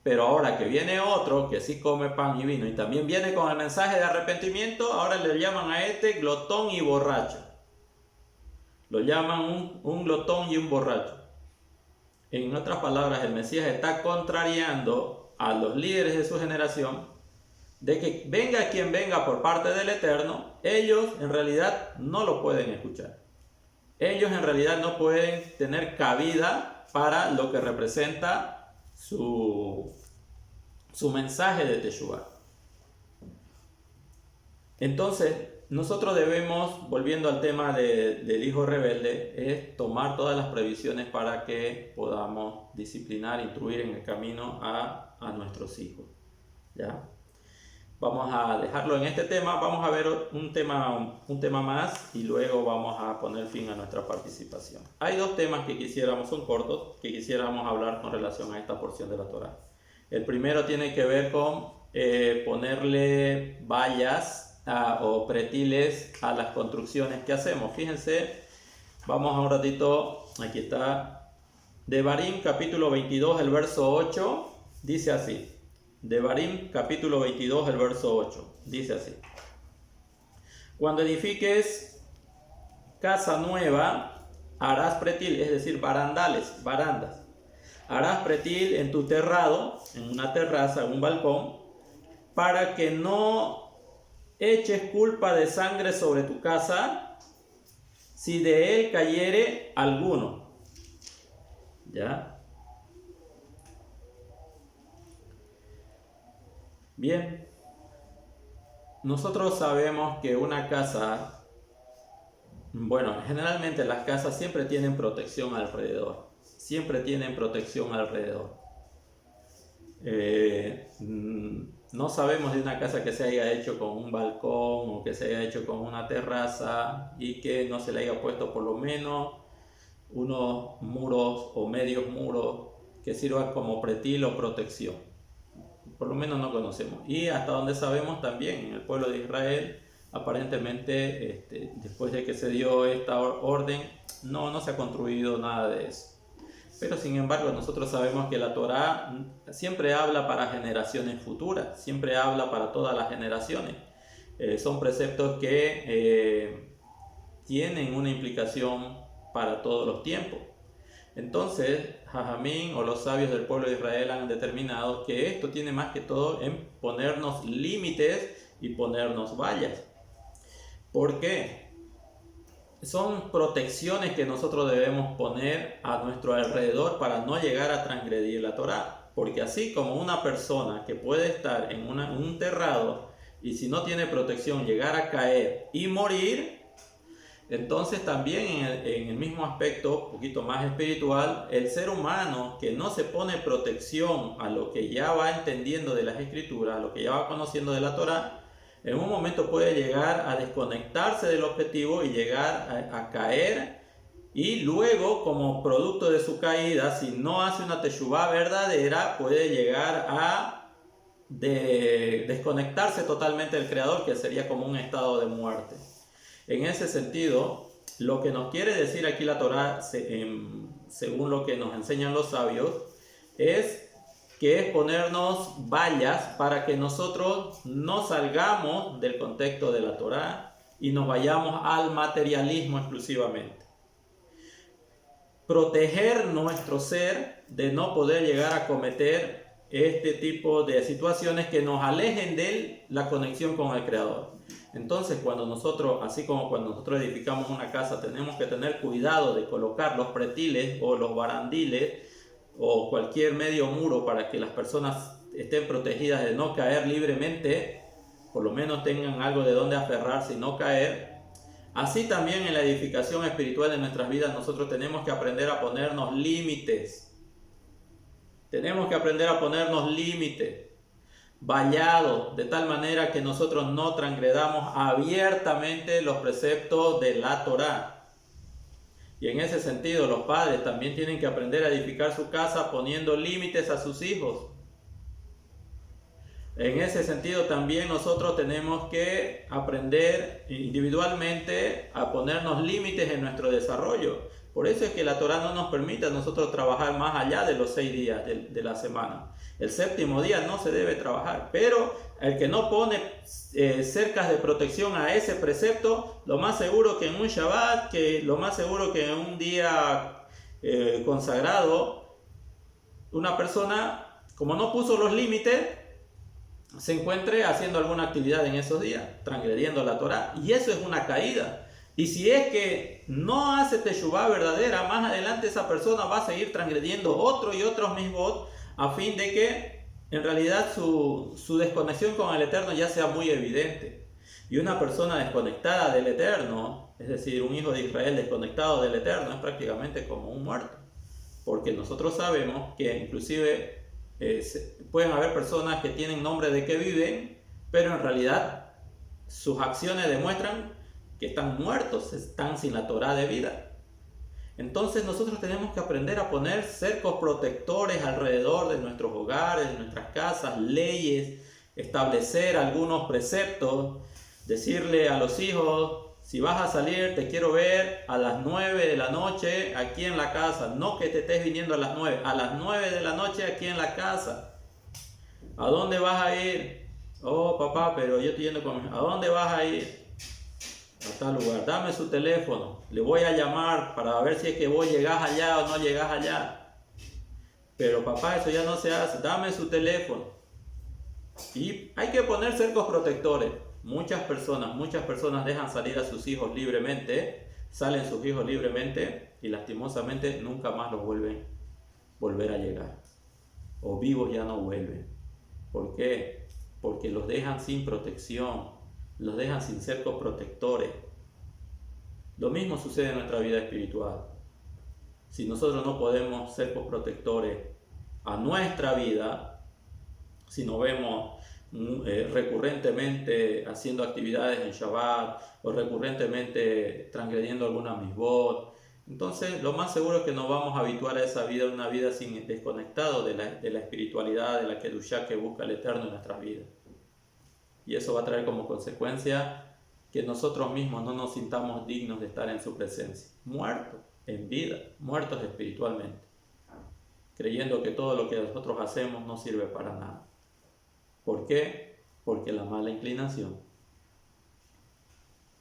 Pero ahora que viene otro que sí come pan y vino y también viene con el mensaje de arrepentimiento, ahora le llaman a este glotón y borracho. Lo llaman un glotón y un borracho. En otras palabras, el Mesías está contrariando a los líderes de su generación de que venga quien venga por parte del Eterno, ellos en realidad no lo pueden escuchar. Ellos en realidad no pueden tener cabida para lo que representa su mensaje de Teshuvah. Entonces, nosotros debemos, volviendo al tema del hijo rebelde, es tomar todas las previsiones para que podamos disciplinar, instruir en el camino a nuestros hijos. ¿Ya? Vamos a dejarlo en este tema, vamos a ver un tema más y luego vamos a poner fin a nuestra participación. Hay dos temas que quisiéramos, son cortos, que quisiéramos hablar con relación a esta porción de la Torá. El primero tiene que ver con ponerle vallas o pretiles a las construcciones que hacemos. Fíjense, vamos a un ratito, aquí está, Devarim capítulo 22, el verso 8, dice así. Devarim capítulo 22, el verso 8, dice así: cuando edifiques casa nueva, harás pretil, es decir, barandas. Harás pretil en tu terrado, en una terraza, un balcón, para que no eches culpa de sangre sobre tu casa, si de él cayere alguno. ¿Ya? Bien, nosotros sabemos que una casa, bueno, generalmente las casas siempre tienen protección alrededor. No sabemos de una casa que se haya hecho con un balcón o que se haya hecho con una terraza y que no se le haya puesto por lo menos unos muros o medios muros que sirvan como pretil o protección. Por lo menos no conocemos. Y hasta donde sabemos también, en el pueblo de Israel, aparentemente, después de que se dio esta orden, no se ha construido nada de eso. Pero sin embargo, nosotros sabemos que la Torá siempre habla para generaciones futuras, siempre habla para todas las generaciones. Son preceptos que tienen una implicación para todos los tiempos. Entonces, Jajamín o los sabios del pueblo de Israel han determinado que esto tiene más que todo en ponernos límites y ponernos vallas. ¿Por qué? Son protecciones que nosotros debemos poner a nuestro alrededor para no llegar a transgredir la Torá. porque así como una persona que puede estar en un terrado y si no tiene protección llegar a caer y morir, entonces también en el mismo aspecto, un poquito más espiritual, el ser humano que no se pone protección a lo que ya va entendiendo de las escrituras, a lo que ya va conociendo de la Torá, en un momento puede llegar a desconectarse del objetivo y llegar a caer, y luego como producto de su caída, si no hace una teshuvá verdadera, puede llegar a desconectarse totalmente del Creador, que sería como un estado de muerte. En ese sentido, lo que nos quiere decir aquí la Torá, según lo que nos enseñan los sabios, es que es ponernos vallas para que nosotros no salgamos del contexto de la Torá y nos vayamos al materialismo exclusivamente. Proteger nuestro ser de no poder llegar a cometer este tipo de situaciones que nos alejen de la conexión con el Creador. Entonces, cuando nosotros, así como cuando nosotros edificamos una casa, tenemos que tener cuidado de colocar los pretiles o los barandiles o cualquier medio muro para que las personas estén protegidas de no caer libremente, por lo menos tengan algo de donde aferrarse y no caer. Así también en la edificación espiritual de nuestras vidas nosotros tenemos que aprender a ponernos límites. Tenemos que aprender a ponernos límites, vallados, de tal manera que nosotros no transgredamos abiertamente los preceptos de la Torá. Y en ese sentido los padres también tienen que aprender a edificar su casa poniendo límites a sus hijos. En ese sentido también nosotros tenemos que aprender individualmente a ponernos límites en nuestro desarrollo. Por eso es que la Torá no nos permite a nosotros trabajar más allá de los 6 días de la semana. El séptimo día no se debe trabajar, pero el que no pone cercas de protección a ese precepto, lo más seguro que en un Shabbat, lo más seguro que en un día consagrado, una persona, como no puso los límites, se encuentre haciendo alguna actividad en esos días, transgrediendo la Torá, y eso es una caída. Y si es que no hace teshuvá verdadera, más adelante esa persona va a seguir transgrediendo otro y otros mismos, a fin de que en realidad su desconexión con el Eterno ya sea muy evidente. Y una persona desconectada del Eterno, es decir, un hijo de Israel desconectado del Eterno, es prácticamente como un muerto. Porque nosotros sabemos que inclusive pueden haber personas que tienen nombre de que viven, pero en realidad sus acciones demuestran que están muertos, están sin la Torá de vida. Entonces nosotros tenemos que aprender a poner cercos protectores alrededor de nuestros hogares, de nuestras casas, leyes, establecer algunos preceptos, decirle a los hijos: si vas a salir, te quiero ver a las 9 de la noche aquí en la casa. No que te estés viniendo a las 9, a las 9 de la noche aquí en la casa. ¿A dónde vas a ir? Oh, papá, pero yo estoy yendo con... ¿A dónde vas a ir? A tal lugar. Dame su teléfono. Le voy a llamar para ver si es que vos llegás allá o no llegás allá. Pero papá, eso ya no se hace. Dame su teléfono. Y hay que poner cercos protectores. Muchas personas dejan salir a sus hijos libremente, salen sus hijos libremente y lastimosamente nunca más los vuelven volver a llegar. O vivos ya no vuelven. ¿Por qué? Porque los dejan sin protección, los dejan sin cercos protectores. Lo mismo sucede en nuestra vida espiritual. Si nosotros no podemos cercos protectores a nuestra vida, si no vemos recurrentemente haciendo actividades en Shabbat o recurrentemente transgrediendo alguna misbot, entonces lo más seguro es que nos vamos a habituar a esa vida, una vida desconectado de la espiritualidad, de la kedushá que busca el Eterno en nuestras vidas. Y eso va a traer como consecuencia que nosotros mismos no nos sintamos dignos de estar en su presencia, muertos en vida, muertos espiritualmente, creyendo que todo lo que nosotros hacemos no sirve para nada. ¿Por qué? Porque la mala inclinación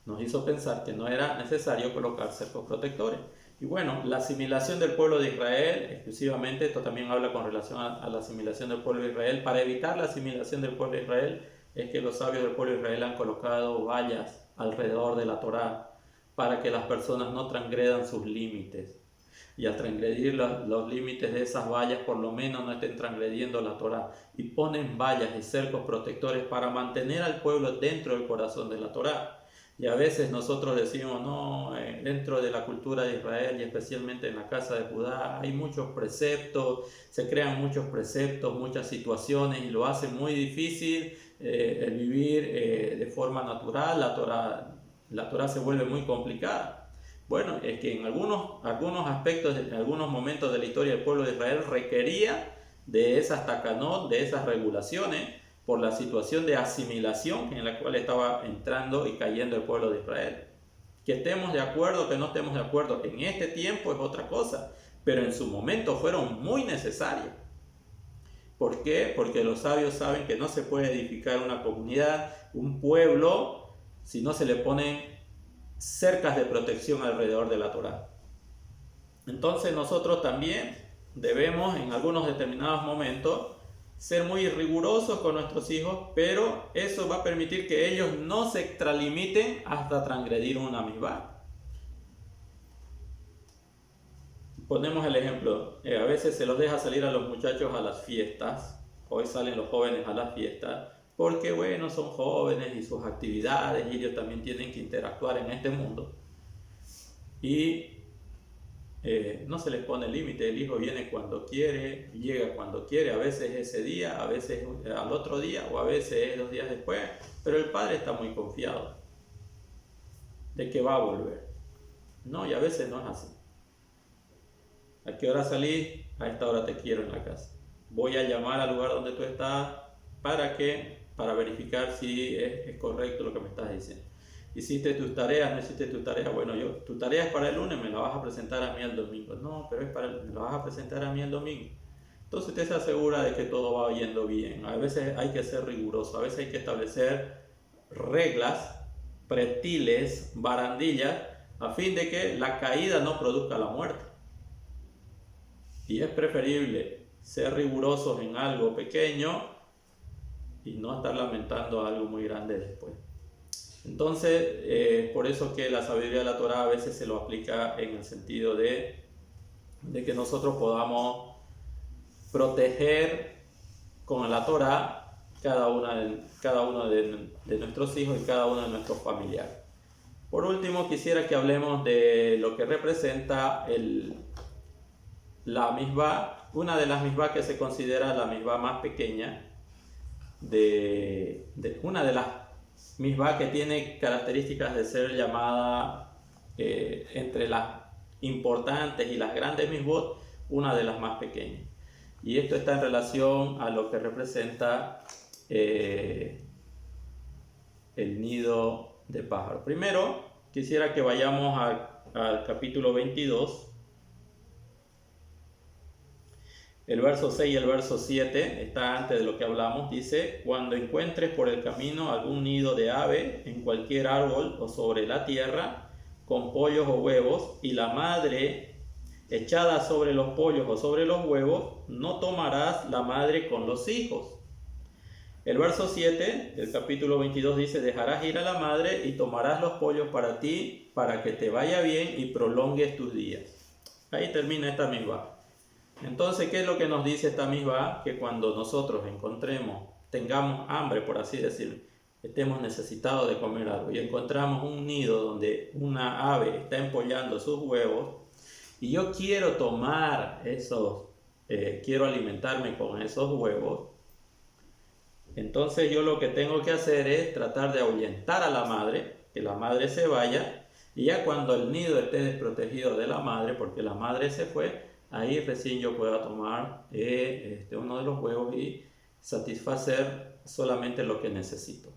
nos hizo pensar que no era necesario colocar cercos protectores. Y bueno, la asimilación del pueblo de Israel, exclusivamente, esto también habla con relación a la asimilación del pueblo de Israel. Para evitar la asimilación del pueblo de Israel, es que los sabios del pueblo de Israel han colocado vallas alrededor de la Torá para que las personas no transgredan sus límites. y al transgredir los límites de esas vallas, por lo menos no estén transgrediendo la Torá, y ponen vallas y cercos protectores para mantener al pueblo dentro del corazón de la Torá. Y a veces nosotros decimos, no, dentro de la cultura de Israel y especialmente en la casa de Judá hay muchos preceptos, se crean muchos preceptos, muchas situaciones y lo hace muy difícil el vivir de forma natural. La Torá se vuelve muy complicada. Bueno, es que en algunos aspectos, en algunos momentos de la historia del pueblo de Israel requería de esas takanot, de esas regulaciones, por la situación de asimilación en la cual estaba entrando y cayendo el pueblo de Israel. Que estemos de acuerdo, que no estemos de acuerdo en este tiempo es otra cosa, pero en su momento fueron muy necesarias. ¿Por qué? Porque los sabios saben que no se puede edificar una comunidad, un pueblo, si no se le ponen cercas de protección alrededor de la Torá. Entonces nosotros también debemos en algunos determinados momentos ser muy rigurosos con nuestros hijos, pero eso va a permitir que ellos no se extralimiten hasta transgredir una misbah. Ponemos el ejemplo, a veces se los deja salir a los muchachos a las fiestas, hoy salen los jóvenes a las fiestas, porque bueno, son jóvenes y sus actividades y ellos también tienen que interactuar en este mundo. Y no se les pone límite, el hijo viene cuando quiere, llega cuando quiere, a veces ese día, a veces al otro día o a veces 2 días después, pero el padre está muy confiado de que va a volver. No, y a veces no es así. ¿A qué hora salís? A esta hora te quiero en la casa. Voy a llamar al lugar donde tú estás para verificar si es correcto lo que me estás diciendo. ¿Hiciste tus tareas? ¿No hiciste tus tareas? Bueno, tu tarea es para el lunes, me la vas a presentar a mí el domingo. No, pero me la vas a presentar a mí el domingo. Entonces usted se asegura de que todo va yendo bien. A veces hay que ser riguroso, a veces hay que establecer reglas, pretiles, barandillas, a fin de que la caída no produzca la muerte. Y es preferible ser rigurosos en algo pequeño y no estar lamentando algo muy grande después. Entonces, por eso que la sabiduría de la Torá a veces se lo aplica en el sentido de que nosotros podamos proteger con la Torá cada uno de nuestros hijos y cada uno de nuestros familiares. Por último, quisiera que hablemos de lo que representa la misbah, una de las misbah que se considera la misbah más pequeña, una de las misbah que tiene características de ser llamada entre las importantes y las grandes misbot, una de las más pequeñas. Y esto está en relación a lo que representa el nido de pájaro. Primero, quisiera que vayamos al capítulo 22. El verso 6 y el verso 7 está antes de lo que hablamos. Dice: cuando encuentres por el camino algún nido de ave en cualquier árbol o sobre la tierra, con pollos o huevos, y la madre echada sobre los pollos o sobre los huevos, no tomarás la madre con los hijos. El verso 7 del capítulo 22 dice: dejarás ir a la madre y tomarás los pollos para ti, para que te vaya bien y prolongues tus días. Ahí termina esta misbah. Entonces, ¿qué es lo que nos dice esta misbah? Que cuando nosotros tengamos hambre, por así decirlo, estemos necesitados de comer algo y encontramos un nido donde una ave está empollando sus huevos y yo quiero tomar quiero alimentarme con esos huevos, entonces yo lo que tengo que hacer es tratar de ahuyentar a la madre, que la madre se vaya, y ya cuando el nido esté desprotegido de la madre, porque la madre se fue, ahí recién yo pueda tomar uno de los huevos y satisfacer solamente lo que necesito.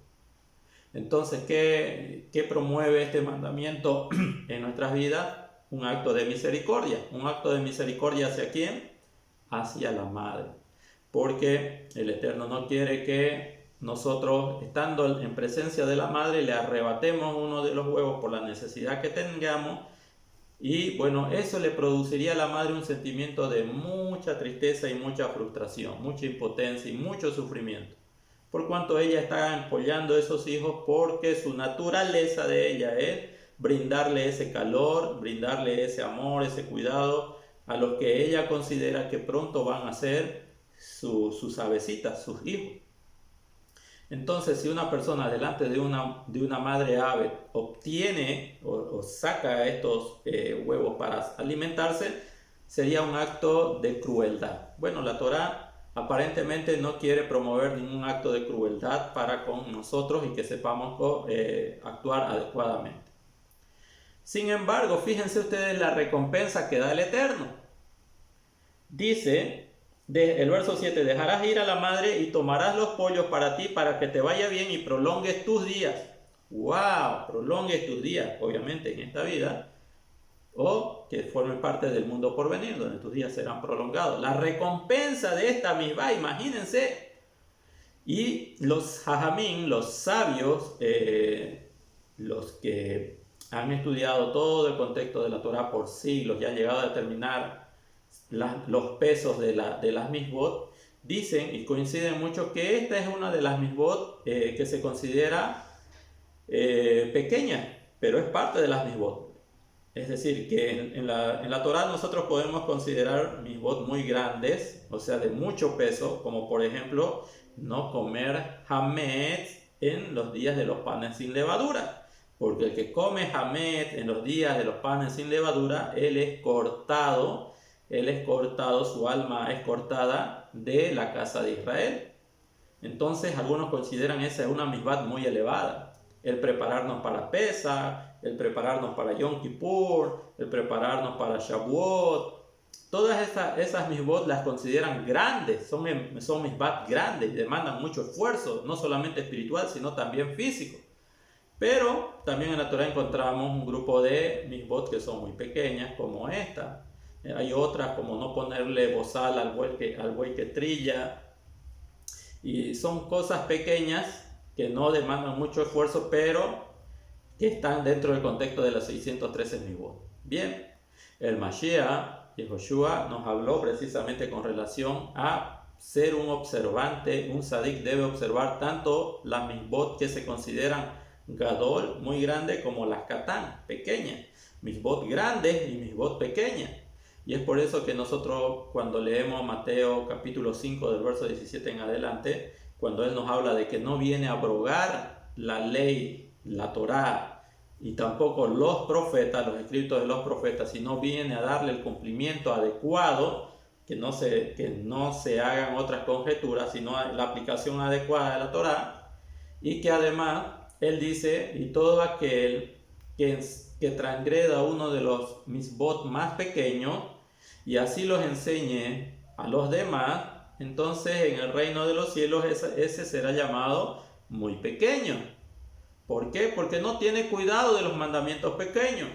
Entonces, ¿qué promueve este mandamiento en nuestras vidas? Un acto de misericordia. ¿Un acto de misericordia hacia quién? Hacia la madre. Porque el Eterno no quiere que nosotros, estando en presencia de la madre, le arrebatemos uno de los huevos por la necesidad que tengamos. Y bueno, eso le produciría a la madre un sentimiento de mucha tristeza y mucha frustración, mucha impotencia y mucho sufrimiento. Por cuanto ella está empollando a esos hijos, porque su naturaleza de ella es brindarle ese calor, brindarle ese amor, ese cuidado a los que ella considera que pronto van a ser sus avecitas, sus hijos. Entonces, si una persona delante de una madre ave obtiene o saca estos huevos para alimentarse, sería un acto de crueldad. Bueno, la Torá aparentemente no quiere promover ningún acto de crueldad para con nosotros y que sepamos actuar adecuadamente. Sin embargo, fíjense ustedes la recompensa que da el Eterno. Dice el verso 7, dejarás ir a la madre y tomarás los pollos para ti para que te vaya bien y prolongues tus días. ¡Wow! Prolongues tus días, obviamente en esta vida, o que formen parte del mundo por venir, donde tus días serán prolongados. La recompensa de esta misma, imagínense. Y los jajamín, los sabios, los que han estudiado todo el contexto de la Torá por siglos y han llegado a determinar los pesos de las misbot, dicen y coinciden mucho que esta es una de las misbot que se considera pequeña, pero es parte de las misbot. Es decir, que en la Torá nosotros podemos considerar misbot muy grandes, o sea, de mucho peso, como por ejemplo, no comer hametz en los días de los panes sin levadura. Porque el que come hametz en los días de los panes sin levadura, él es cortado, su alma es cortada de la casa de Israel. Entonces algunos consideran esa una misbat muy elevada. El prepararnos para Pesach, el prepararnos para Yom Kippur, el prepararnos para Shavuot. Todas esas misbot las consideran grandes, son misbat grandes, demandan mucho esfuerzo, no solamente espiritual, sino también físico. Pero también en la Torá encontramos un grupo de misbot que son muy pequeñas, como esta. Hay otras como no ponerle bozal al buey que trilla. Y son cosas pequeñas que no demandan mucho esfuerzo, pero que están dentro del contexto de las 613 misbot. Bien, el Mashiach, Yehoshua, nos habló precisamente con relación a ser un observante. Un sadik debe observar tanto las misbot que se consideran gadol, muy grande, como las katán, pequeñas. Misbot grandes y misbot pequeñas. Y es por eso que nosotros cuando leemos Mateo capítulo 5 del verso 17 en adelante, cuando él nos habla de que no viene a abrogar la ley, la Torá, y tampoco los profetas, los escritos de los profetas, sino viene a darle el cumplimiento adecuado, que no se hagan otras conjeturas, sino la aplicación adecuada de la Torá, y que además él dice, y todo aquel que transgreda uno de los misbot más pequeños, y así los enseñe a los demás, entonces en el reino de los cielos ese será llamado muy pequeño. ¿Por qué? Porque no tiene cuidado de los mandamientos pequeños.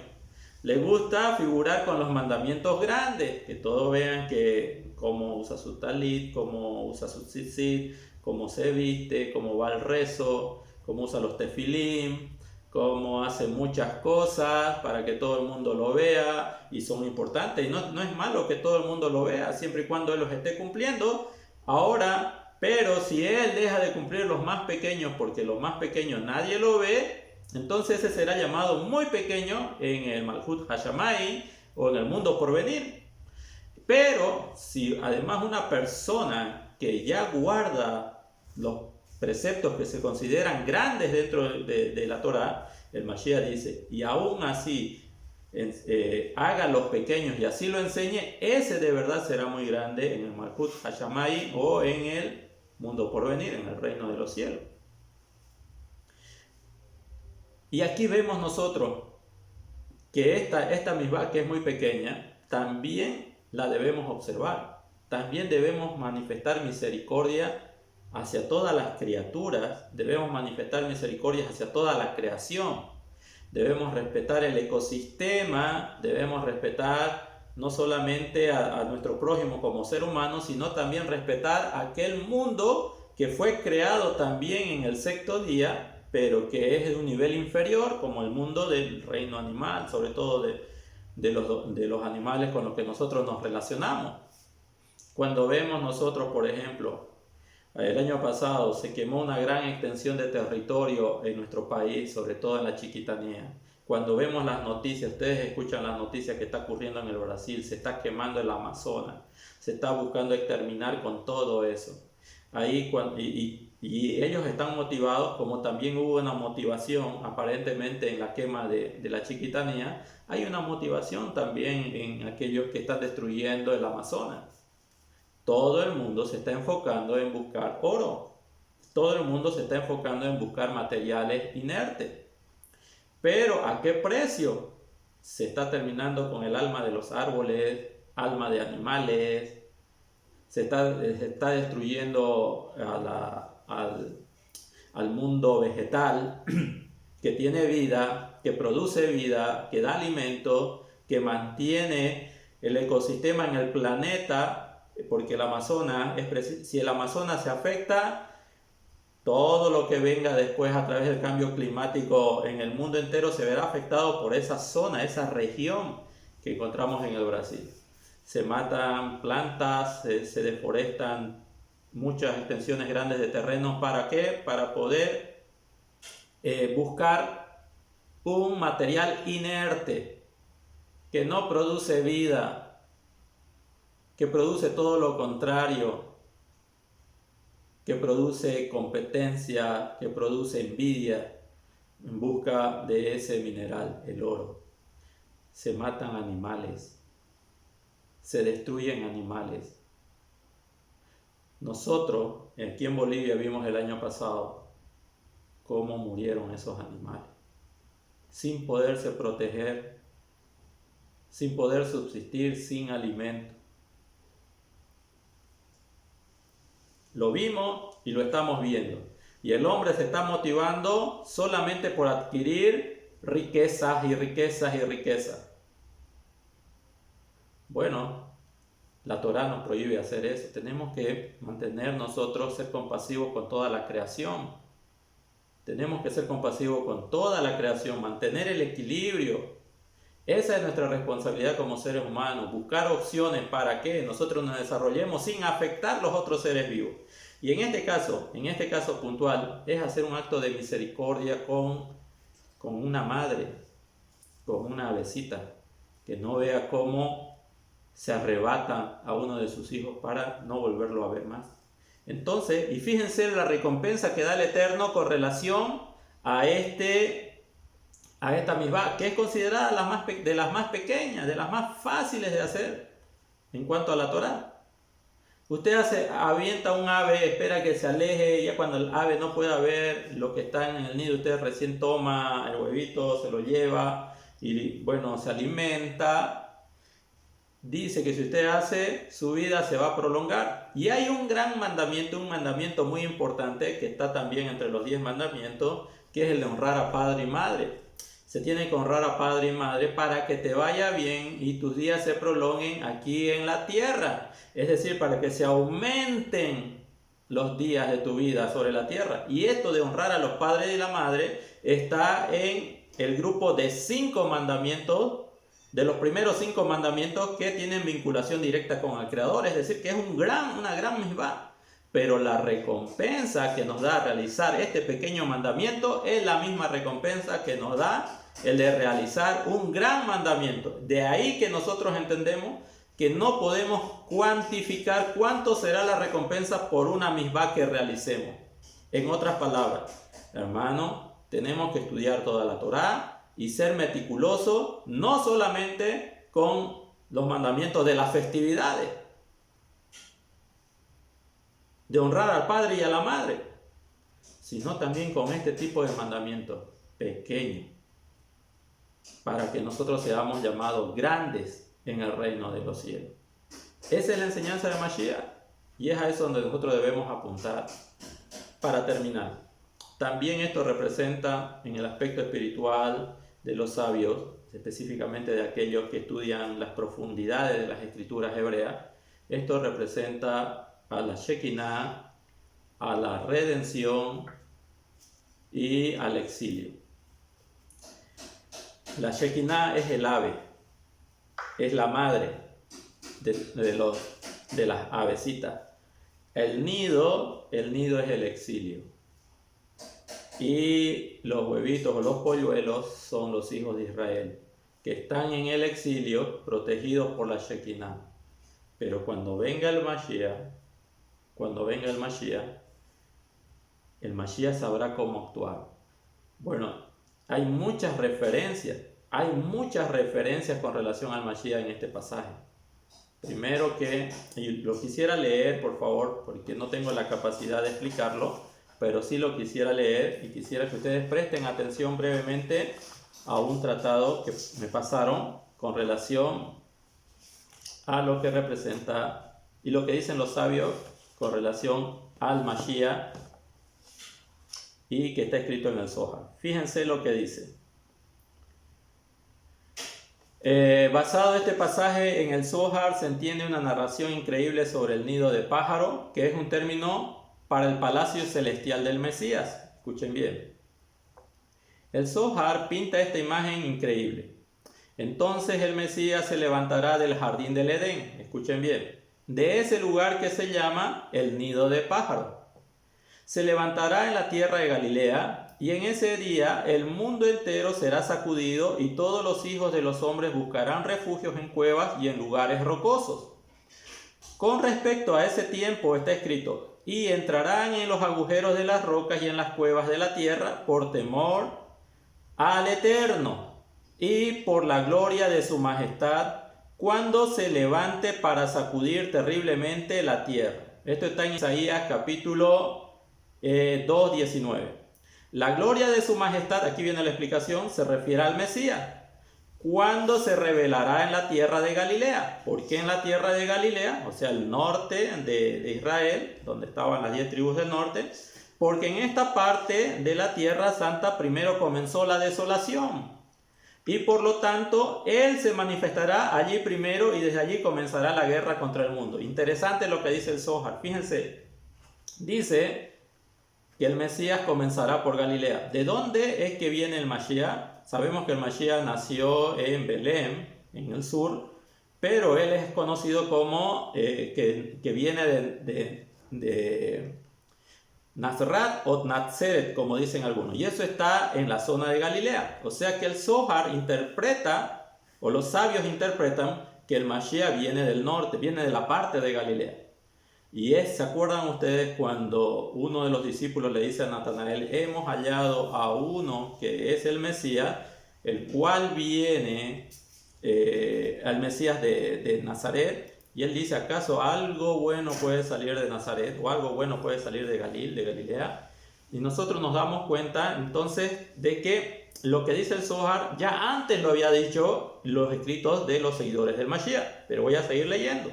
Le gusta figurar con los mandamientos grandes, que todos vean que cómo usa su talit, cómo usa su tzitzit, cómo se viste, cómo va el rezo, cómo usa los tefilim, cómo hace muchas cosas para que todo el mundo lo vea, y son importantes, y no es malo que todo el mundo lo vea, siempre y cuando él los esté cumpliendo. Ahora, pero si él deja de cumplir los más pequeños, porque los más pequeños nadie lo ve, entonces ese será llamado muy pequeño en el Malhut Hashamay o en el mundo por venir. Pero si además una persona que ya guarda los preceptos que se consideran grandes dentro de la Torá, el Mashiach dice, y aún así haga los pequeños y así lo enseñe, ese de verdad será muy grande en el Malhut Hashamay o en el mundo por venir, en el reino de los cielos. Y aquí vemos nosotros que esta misbah, que es muy pequeña, también la debemos observar. También debemos manifestar misericordia hacia todas las criaturas, debemos manifestar misericordia hacia toda la creación, debemos respetar el ecosistema, debemos respetar no solamente a nuestro prójimo como ser humano, sino también respetar aquel mundo que fue creado también en el sexto día, pero que es de un nivel inferior, como el mundo del reino animal, sobre todo de los animales con los que nosotros nos relacionamos. Cuando vemos nosotros, por ejemplo, el año pasado se quemó una gran extensión de territorio en nuestro país, sobre todo en la Chiquitanía. Cuando vemos las noticias, ustedes escuchan las noticias que está ocurriendo en el Brasil, se está quemando el Amazonas, se está buscando exterminar con todo eso. Ahí y ellos están motivados, como también hubo una motivación aparentemente en la quema de la Chiquitanía, hay una motivación también en aquellos que están destruyendo el Amazonas. Todo el mundo se está enfocando en buscar oro, todo el mundo se está enfocando en buscar materiales inertes. Pero ¿a qué precio? Se está terminando con el alma de los árboles, alma de animales, se está destruyendo al mundo vegetal que tiene vida, que produce vida, que da alimento, que mantiene el ecosistema en el planeta, porque el Amazonas, si el Amazonas se afecta, todo lo que venga después a través del cambio climático en el mundo entero se verá afectado por esa zona, esa región que encontramos en el Brasil. Se matan plantas, se deforestan muchas extensiones grandes de terrenos. ¿Para qué? Para poder buscar un material inerte que no produce vida, que produce todo lo contrario, que produce competencia, que produce envidia en busca de ese mineral, el oro. Se matan animales, se destruyen animales. Nosotros aquí en Bolivia vimos el año pasado cómo murieron esos animales, sin poderse proteger, sin poder subsistir, sin alimento. Lo vimos y lo estamos viendo. Y el hombre se está motivando solamente por adquirir riquezas y riquezas y riquezas. Bueno, la Torá nos prohíbe hacer eso. Tenemos que mantener nosotros, ser compasivos con toda la creación. Tenemos que ser compasivos con toda la creación, mantener el equilibrio. Esa es nuestra responsabilidad como seres humanos, buscar opciones para que nosotros nos desarrollemos sin afectar a los otros seres vivos. Y en este caso puntual, es hacer un acto de misericordia con una madre, con una avecita, que no vea cómo se arrebatan a uno de sus hijos para no volverlo a ver más. Entonces, y fíjense la recompensa que da el Eterno con relación a esta misbah, que es considerada de las más pequeñas, de las más fáciles de hacer en cuanto a la Torá. Usted avienta un ave, espera que se aleje, ya cuando el ave no pueda ver lo que está en el nido, usted recién toma el huevito, se lo lleva y bueno, se alimenta. Dice que si usted hace, su vida se va a prolongar. Y hay un gran mandamiento, un mandamiento muy importante que está también entre los 10 mandamientos, que es el de honrar a padre y madre. Se tiene que honrar a padre y madre para que te vaya bien y tus días se prolonguen aquí en la tierra. Es decir, para que se aumenten los días de tu vida sobre la tierra. Y esto de honrar a los padres y la madre está en el grupo de 5 mandamientos, de los primeros 5 mandamientos que tienen vinculación directa con el Creador. Es decir, que es una gran misbah. Pero la recompensa que nos da realizar este pequeño mandamiento es la misma recompensa que nos da el de realizar un gran mandamiento. De ahí que nosotros entendemos que no podemos cuantificar cuánto será la recompensa por una misbah que realicemos. En otras palabras, hermano, tenemos que estudiar toda la Torá y ser meticulosos, no solamente con los mandamientos de las festividades, de honrar al padre y a la madre, sino también con este tipo de mandamientos pequeños, para que nosotros seamos llamados grandes en el reino de los cielos. Esa es la enseñanza de Mashiach y es a eso donde nosotros debemos apuntar. Para terminar, también esto representa en el aspecto espiritual de los sabios, específicamente de aquellos que estudian las profundidades de las escrituras hebreas. Esto representa a la Shekinah, a la redención y al exilio. La Shekinah es el ave, es la madre de las avecitas. El nido es el exilio. y los huevitos o los polluelos son los hijos de Israel, que están en el exilio protegidos por la Shekinah. Pero cuando venga el Mashiach, el Mashiach sabrá cómo actuar. Bueno, hay muchas referencias con relación al Mashiach en este pasaje. Primero y lo quisiera leer, por favor, porque no tengo la capacidad de explicarlo, pero sí lo quisiera leer y quisiera que ustedes presten atención brevemente a un tratado que me pasaron con relación a lo que representa y lo que dicen los sabios con relación al Mashiach y que está escrito en el Zohar. Fíjense lo que dice. Basado este pasaje en el Zohar se entiende una narración increíble sobre el nido de pájaro, que es un término para el palacio celestial del Mesías. Escuchen bien. El Zohar pinta esta imagen increíble. Entonces el Mesías se levantará del jardín del Edén. Escuchen bien. De ese lugar que se llama el nido de pájaro. Se levantará en la tierra de Galilea, y en ese día el mundo entero será sacudido y todos los hijos de los hombres buscarán refugios en cuevas y en lugares rocosos. Con respecto a ese tiempo está escrito: y entrarán en los agujeros de las rocas y en las cuevas de la tierra por temor al Eterno y por la gloria de su majestad cuando se levante para sacudir terriblemente la tierra. Esto está en Isaías capítulo 2:19. La gloria de su majestad, aquí viene la explicación, se refiere al Mesías. ¿Cuándo se revelará en la tierra de Galilea? ¿Por qué en la tierra de Galilea? O sea, el norte de Israel, donde estaban las 10 tribus del norte. Porque en esta parte de la tierra santa primero comenzó la desolación. Y por lo tanto, Él se manifestará allí primero y desde allí comenzará la guerra contra el mundo. Interesante lo que dice el Zohar. Fíjense, dice que el Mesías comenzará por Galilea. ¿De dónde es que viene el Mashiach? Sabemos que el Mashiach nació en Belén, en el sur, pero él es conocido como que viene de Nazrat o Nazaret, como dicen algunos. Y eso está en la zona de Galilea. O sea que el Zohar interpreta, o los sabios interpretan, que el Mashiach viene del norte, viene de la parte de Galilea. Y ¿se acuerdan ustedes cuando uno de los discípulos le dice a Natanael: hemos hallado a uno que es el Mesías, el cual viene al Mesías de Nazaret? Y él dice: ¿acaso algo bueno puede salir de Nazaret? ¿O algo bueno puede salir de Galilea? Y nosotros nos damos cuenta entonces de que lo que dice el Zohar ya antes lo había dicho los escritos de los seguidores del Mashiach. Pero voy a seguir leyendo.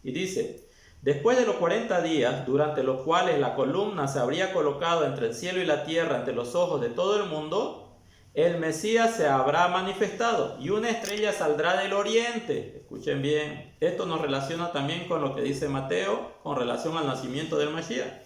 Y dice: después de los 40 días, durante los cuales la columna se habría colocado entre el cielo y la tierra ante los ojos de todo el mundo, el Mesías se habrá manifestado y una estrella saldrá del oriente. Escuchen bien, esto nos relaciona también con lo que dice Mateo con relación al nacimiento del Mashiach.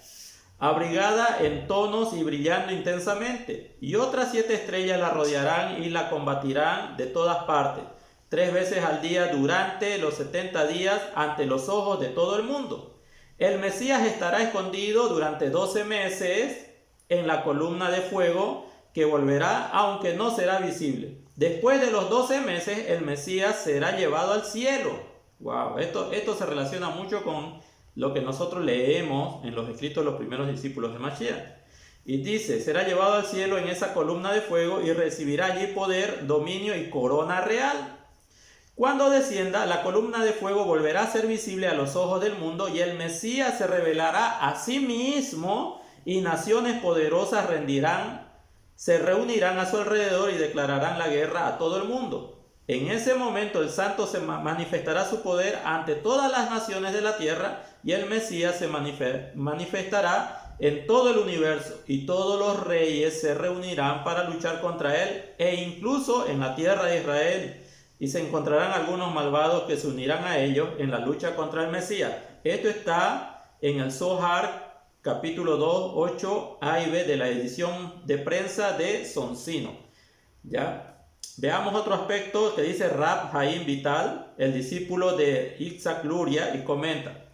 Abrigada en tonos y brillando intensamente, y otras 7 estrellas la rodearán y la combatirán de todas partes, 3 veces al día durante los 70 días ante los ojos de todo el mundo. El Mesías estará escondido durante 12 meses en la columna de fuego que volverá, aunque no será visible. Después de los 12 meses, el Mesías será llevado al cielo. Wow, esto se relaciona mucho con lo que nosotros leemos en los escritos de los primeros discípulos de Mashiach. Y dice: será llevado al cielo en esa columna de fuego y recibirá allí poder, dominio y corona real. Cuando descienda, la columna de fuego volverá a ser visible a los ojos del mundo y el Mesías se revelará a sí mismo y naciones poderosas se reunirán a su alrededor y declararán la guerra a todo el mundo. En ese momento el santo se manifestará su poder ante todas las naciones de la tierra y el Mesías se manifestará en todo el universo y todos los reyes se reunirán para luchar contra él e incluso en la tierra de Israel. Y se encontrarán algunos malvados que se unirán a ellos en la lucha contra el Mesías. Esto está en el Zohar capítulo 2, 8 A y B de la edición de prensa de Soncino. ¿Ya? Veamos otro aspecto que dice Rab Haim Vital, el discípulo de Yitzhak Luria, y comenta.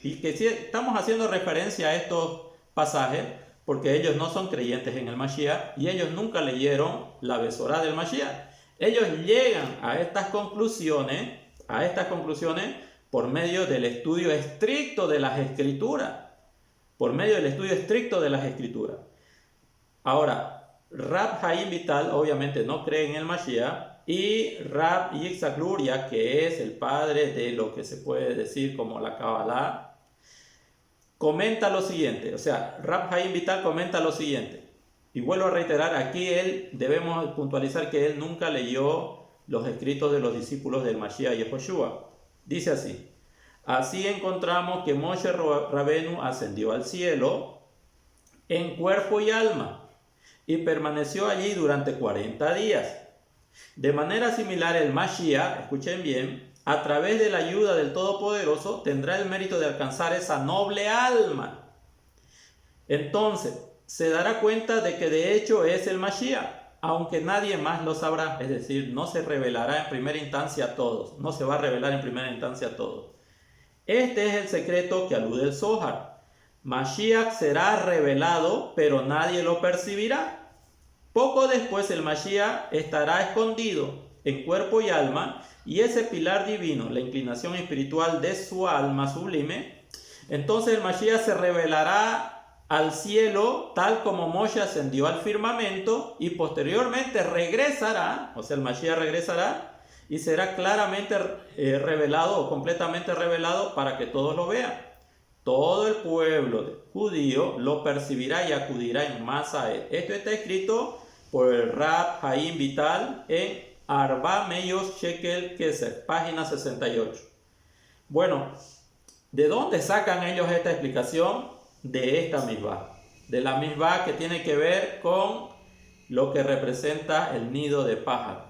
Y que si estamos haciendo referencia a estos pasajes porque ellos no son creyentes en el Mashiach y ellos nunca leyeron la Besorá del Mashiach. Ellos llegan a estas conclusiones por medio del estudio estricto de las Escrituras. Ahora, Rab Haim Vital obviamente no cree en el Mashiach, y Rab Yitzhak Luria, que es el padre de lo que se puede decir como la Kabbalah, comenta lo siguiente. O sea, Rab Haim Vital comenta lo siguiente. Y vuelvo a reiterar, aquí debemos puntualizar que él nunca leyó los escritos de los discípulos del Mashiach y Yehoshua. Dice así: así encontramos que Moshe Rabenu ascendió al cielo en cuerpo y alma y permaneció allí durante 40 días. De manera similar, el Mashiach, escuchen bien, a través de la ayuda del Todopoderoso tendrá el mérito de alcanzar esa noble alma. Entonces, se dará cuenta de que de hecho es el Mashiach, aunque nadie más lo sabrá. Es decir, no se revelará en primera instancia a todos. No se va a revelar en primera instancia a todos. Este es el secreto que alude el Zohar. Mashiach será revelado, pero nadie lo percibirá. Poco después el Mashiach estará escondido en cuerpo y alma, y ese pilar divino, la inclinación espiritual de su alma sublime, entonces el Mashiach se revelará al cielo tal como Moshe ascendió al firmamento, y posteriormente regresará, o sea, el Mashiach regresará y será claramente revelado o completamente revelado para que todos lo vean. Todo el pueblo judío lo percibirá y acudirá en masa a él. Esto está escrito por el Rab Haim Vital en Arba Meyos Shekel Keser, página 68. Bueno, ¿de dónde sacan ellos esta explicación? De esta misbah. De la misbah que tiene que ver con lo que representa el nido de pájaro.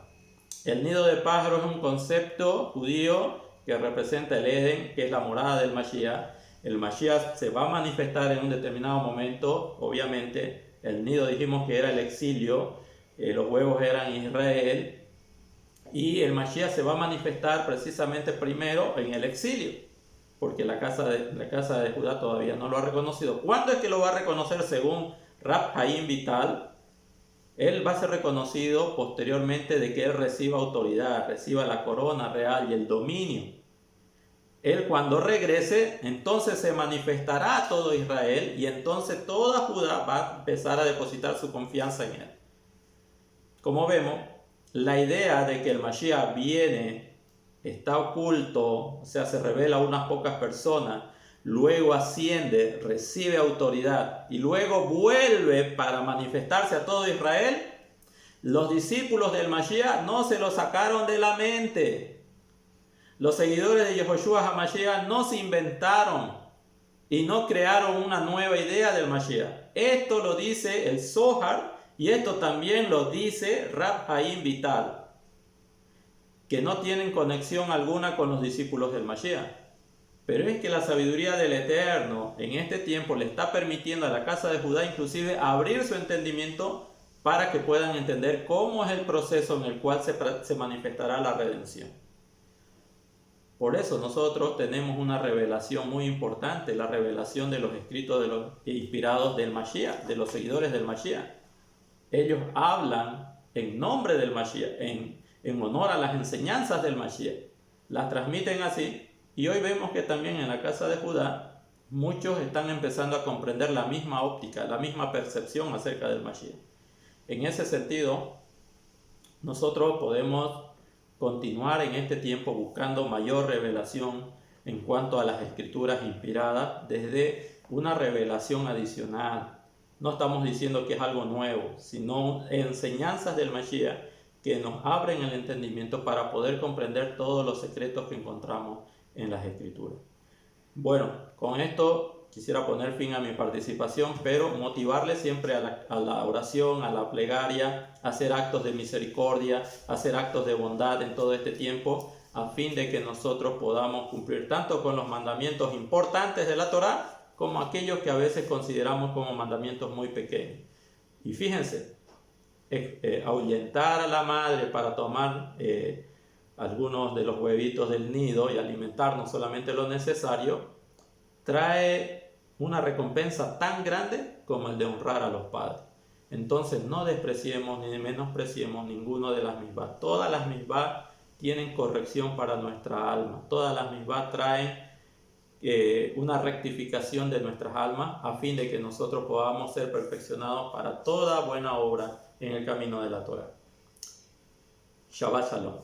El nido de pájaro es un concepto judío que representa el Edén, que es la morada del Mashiach. El Mashiach se va a manifestar en un determinado momento, obviamente. El nido dijimos que era el exilio, los huevos eran Israel, y el Mashiach se va a manifestar precisamente primero en el exilio, porque la casa de Judá todavía no lo ha reconocido. ¿Cuándo es que lo va a reconocer? Según Rab Haim Vital, él va a ser reconocido posteriormente de que él reciba autoridad, reciba la corona real y el dominio. Él cuando regrese, entonces se manifestará a todo Israel, y entonces toda Judá va a empezar a depositar su confianza en él. Como vemos, la idea de que el Mashiach viene, está oculto, o sea, se revela a unas pocas personas, luego asciende, recibe autoridad y luego vuelve para manifestarse a todo Israel, los discípulos del Mashiach no se lo sacaron de la mente. Los seguidores de Yehoshua HaMashiach no se inventaron y no crearon una nueva idea del Mashiach. Esto lo dice el Zohar y esto también lo dice Rab Haim Vital, que no tienen conexión alguna con los discípulos del Mashiach. Pero es que la sabiduría del Eterno en este tiempo le está permitiendo a la casa de Judá inclusive abrir su entendimiento para que puedan entender cómo es el proceso en el cual se manifestará la redención. Por eso nosotros tenemos una revelación muy importante, la revelación de los escritos de los inspirados del Mashiach, de los seguidores del Mashiach. Ellos hablan en nombre del Mashiach, en honor a las enseñanzas del Mashiach. Las transmiten así, y hoy vemos que también en la casa de Judá muchos están empezando a comprender la misma óptica, la misma percepción acerca del Mashiach. En ese sentido, nosotros podemos continuar en este tiempo buscando mayor revelación en cuanto a las escrituras inspiradas desde una revelación adicional. No estamos diciendo que es algo nuevo, sino enseñanzas del Mashiach que nos abren el entendimiento para poder comprender todos los secretos que encontramos en las escrituras. Bueno, con esto quisiera poner fin a mi participación, pero motivarles siempre a la oración, a la plegaria, a hacer actos de misericordia, a hacer actos de bondad en todo este tiempo, a fin de que nosotros podamos cumplir tanto con los mandamientos importantes de la Torá, como aquellos que a veces consideramos como mandamientos muy pequeños. Y fíjense, ahuyentar a la madre para tomar algunos de los huevitos del nido y alimentarnos solamente lo necesario, trae una recompensa tan grande como el de honrar a los padres. Entonces no despreciemos ni menospreciemos ninguno de las misbah. Todas las misbah tienen corrección para nuestra alma. Todas las misbah traen una rectificación de nuestras almas a fin de que nosotros podamos ser perfeccionados para toda buena obra en el camino de la Torah. Shabbat Shalom.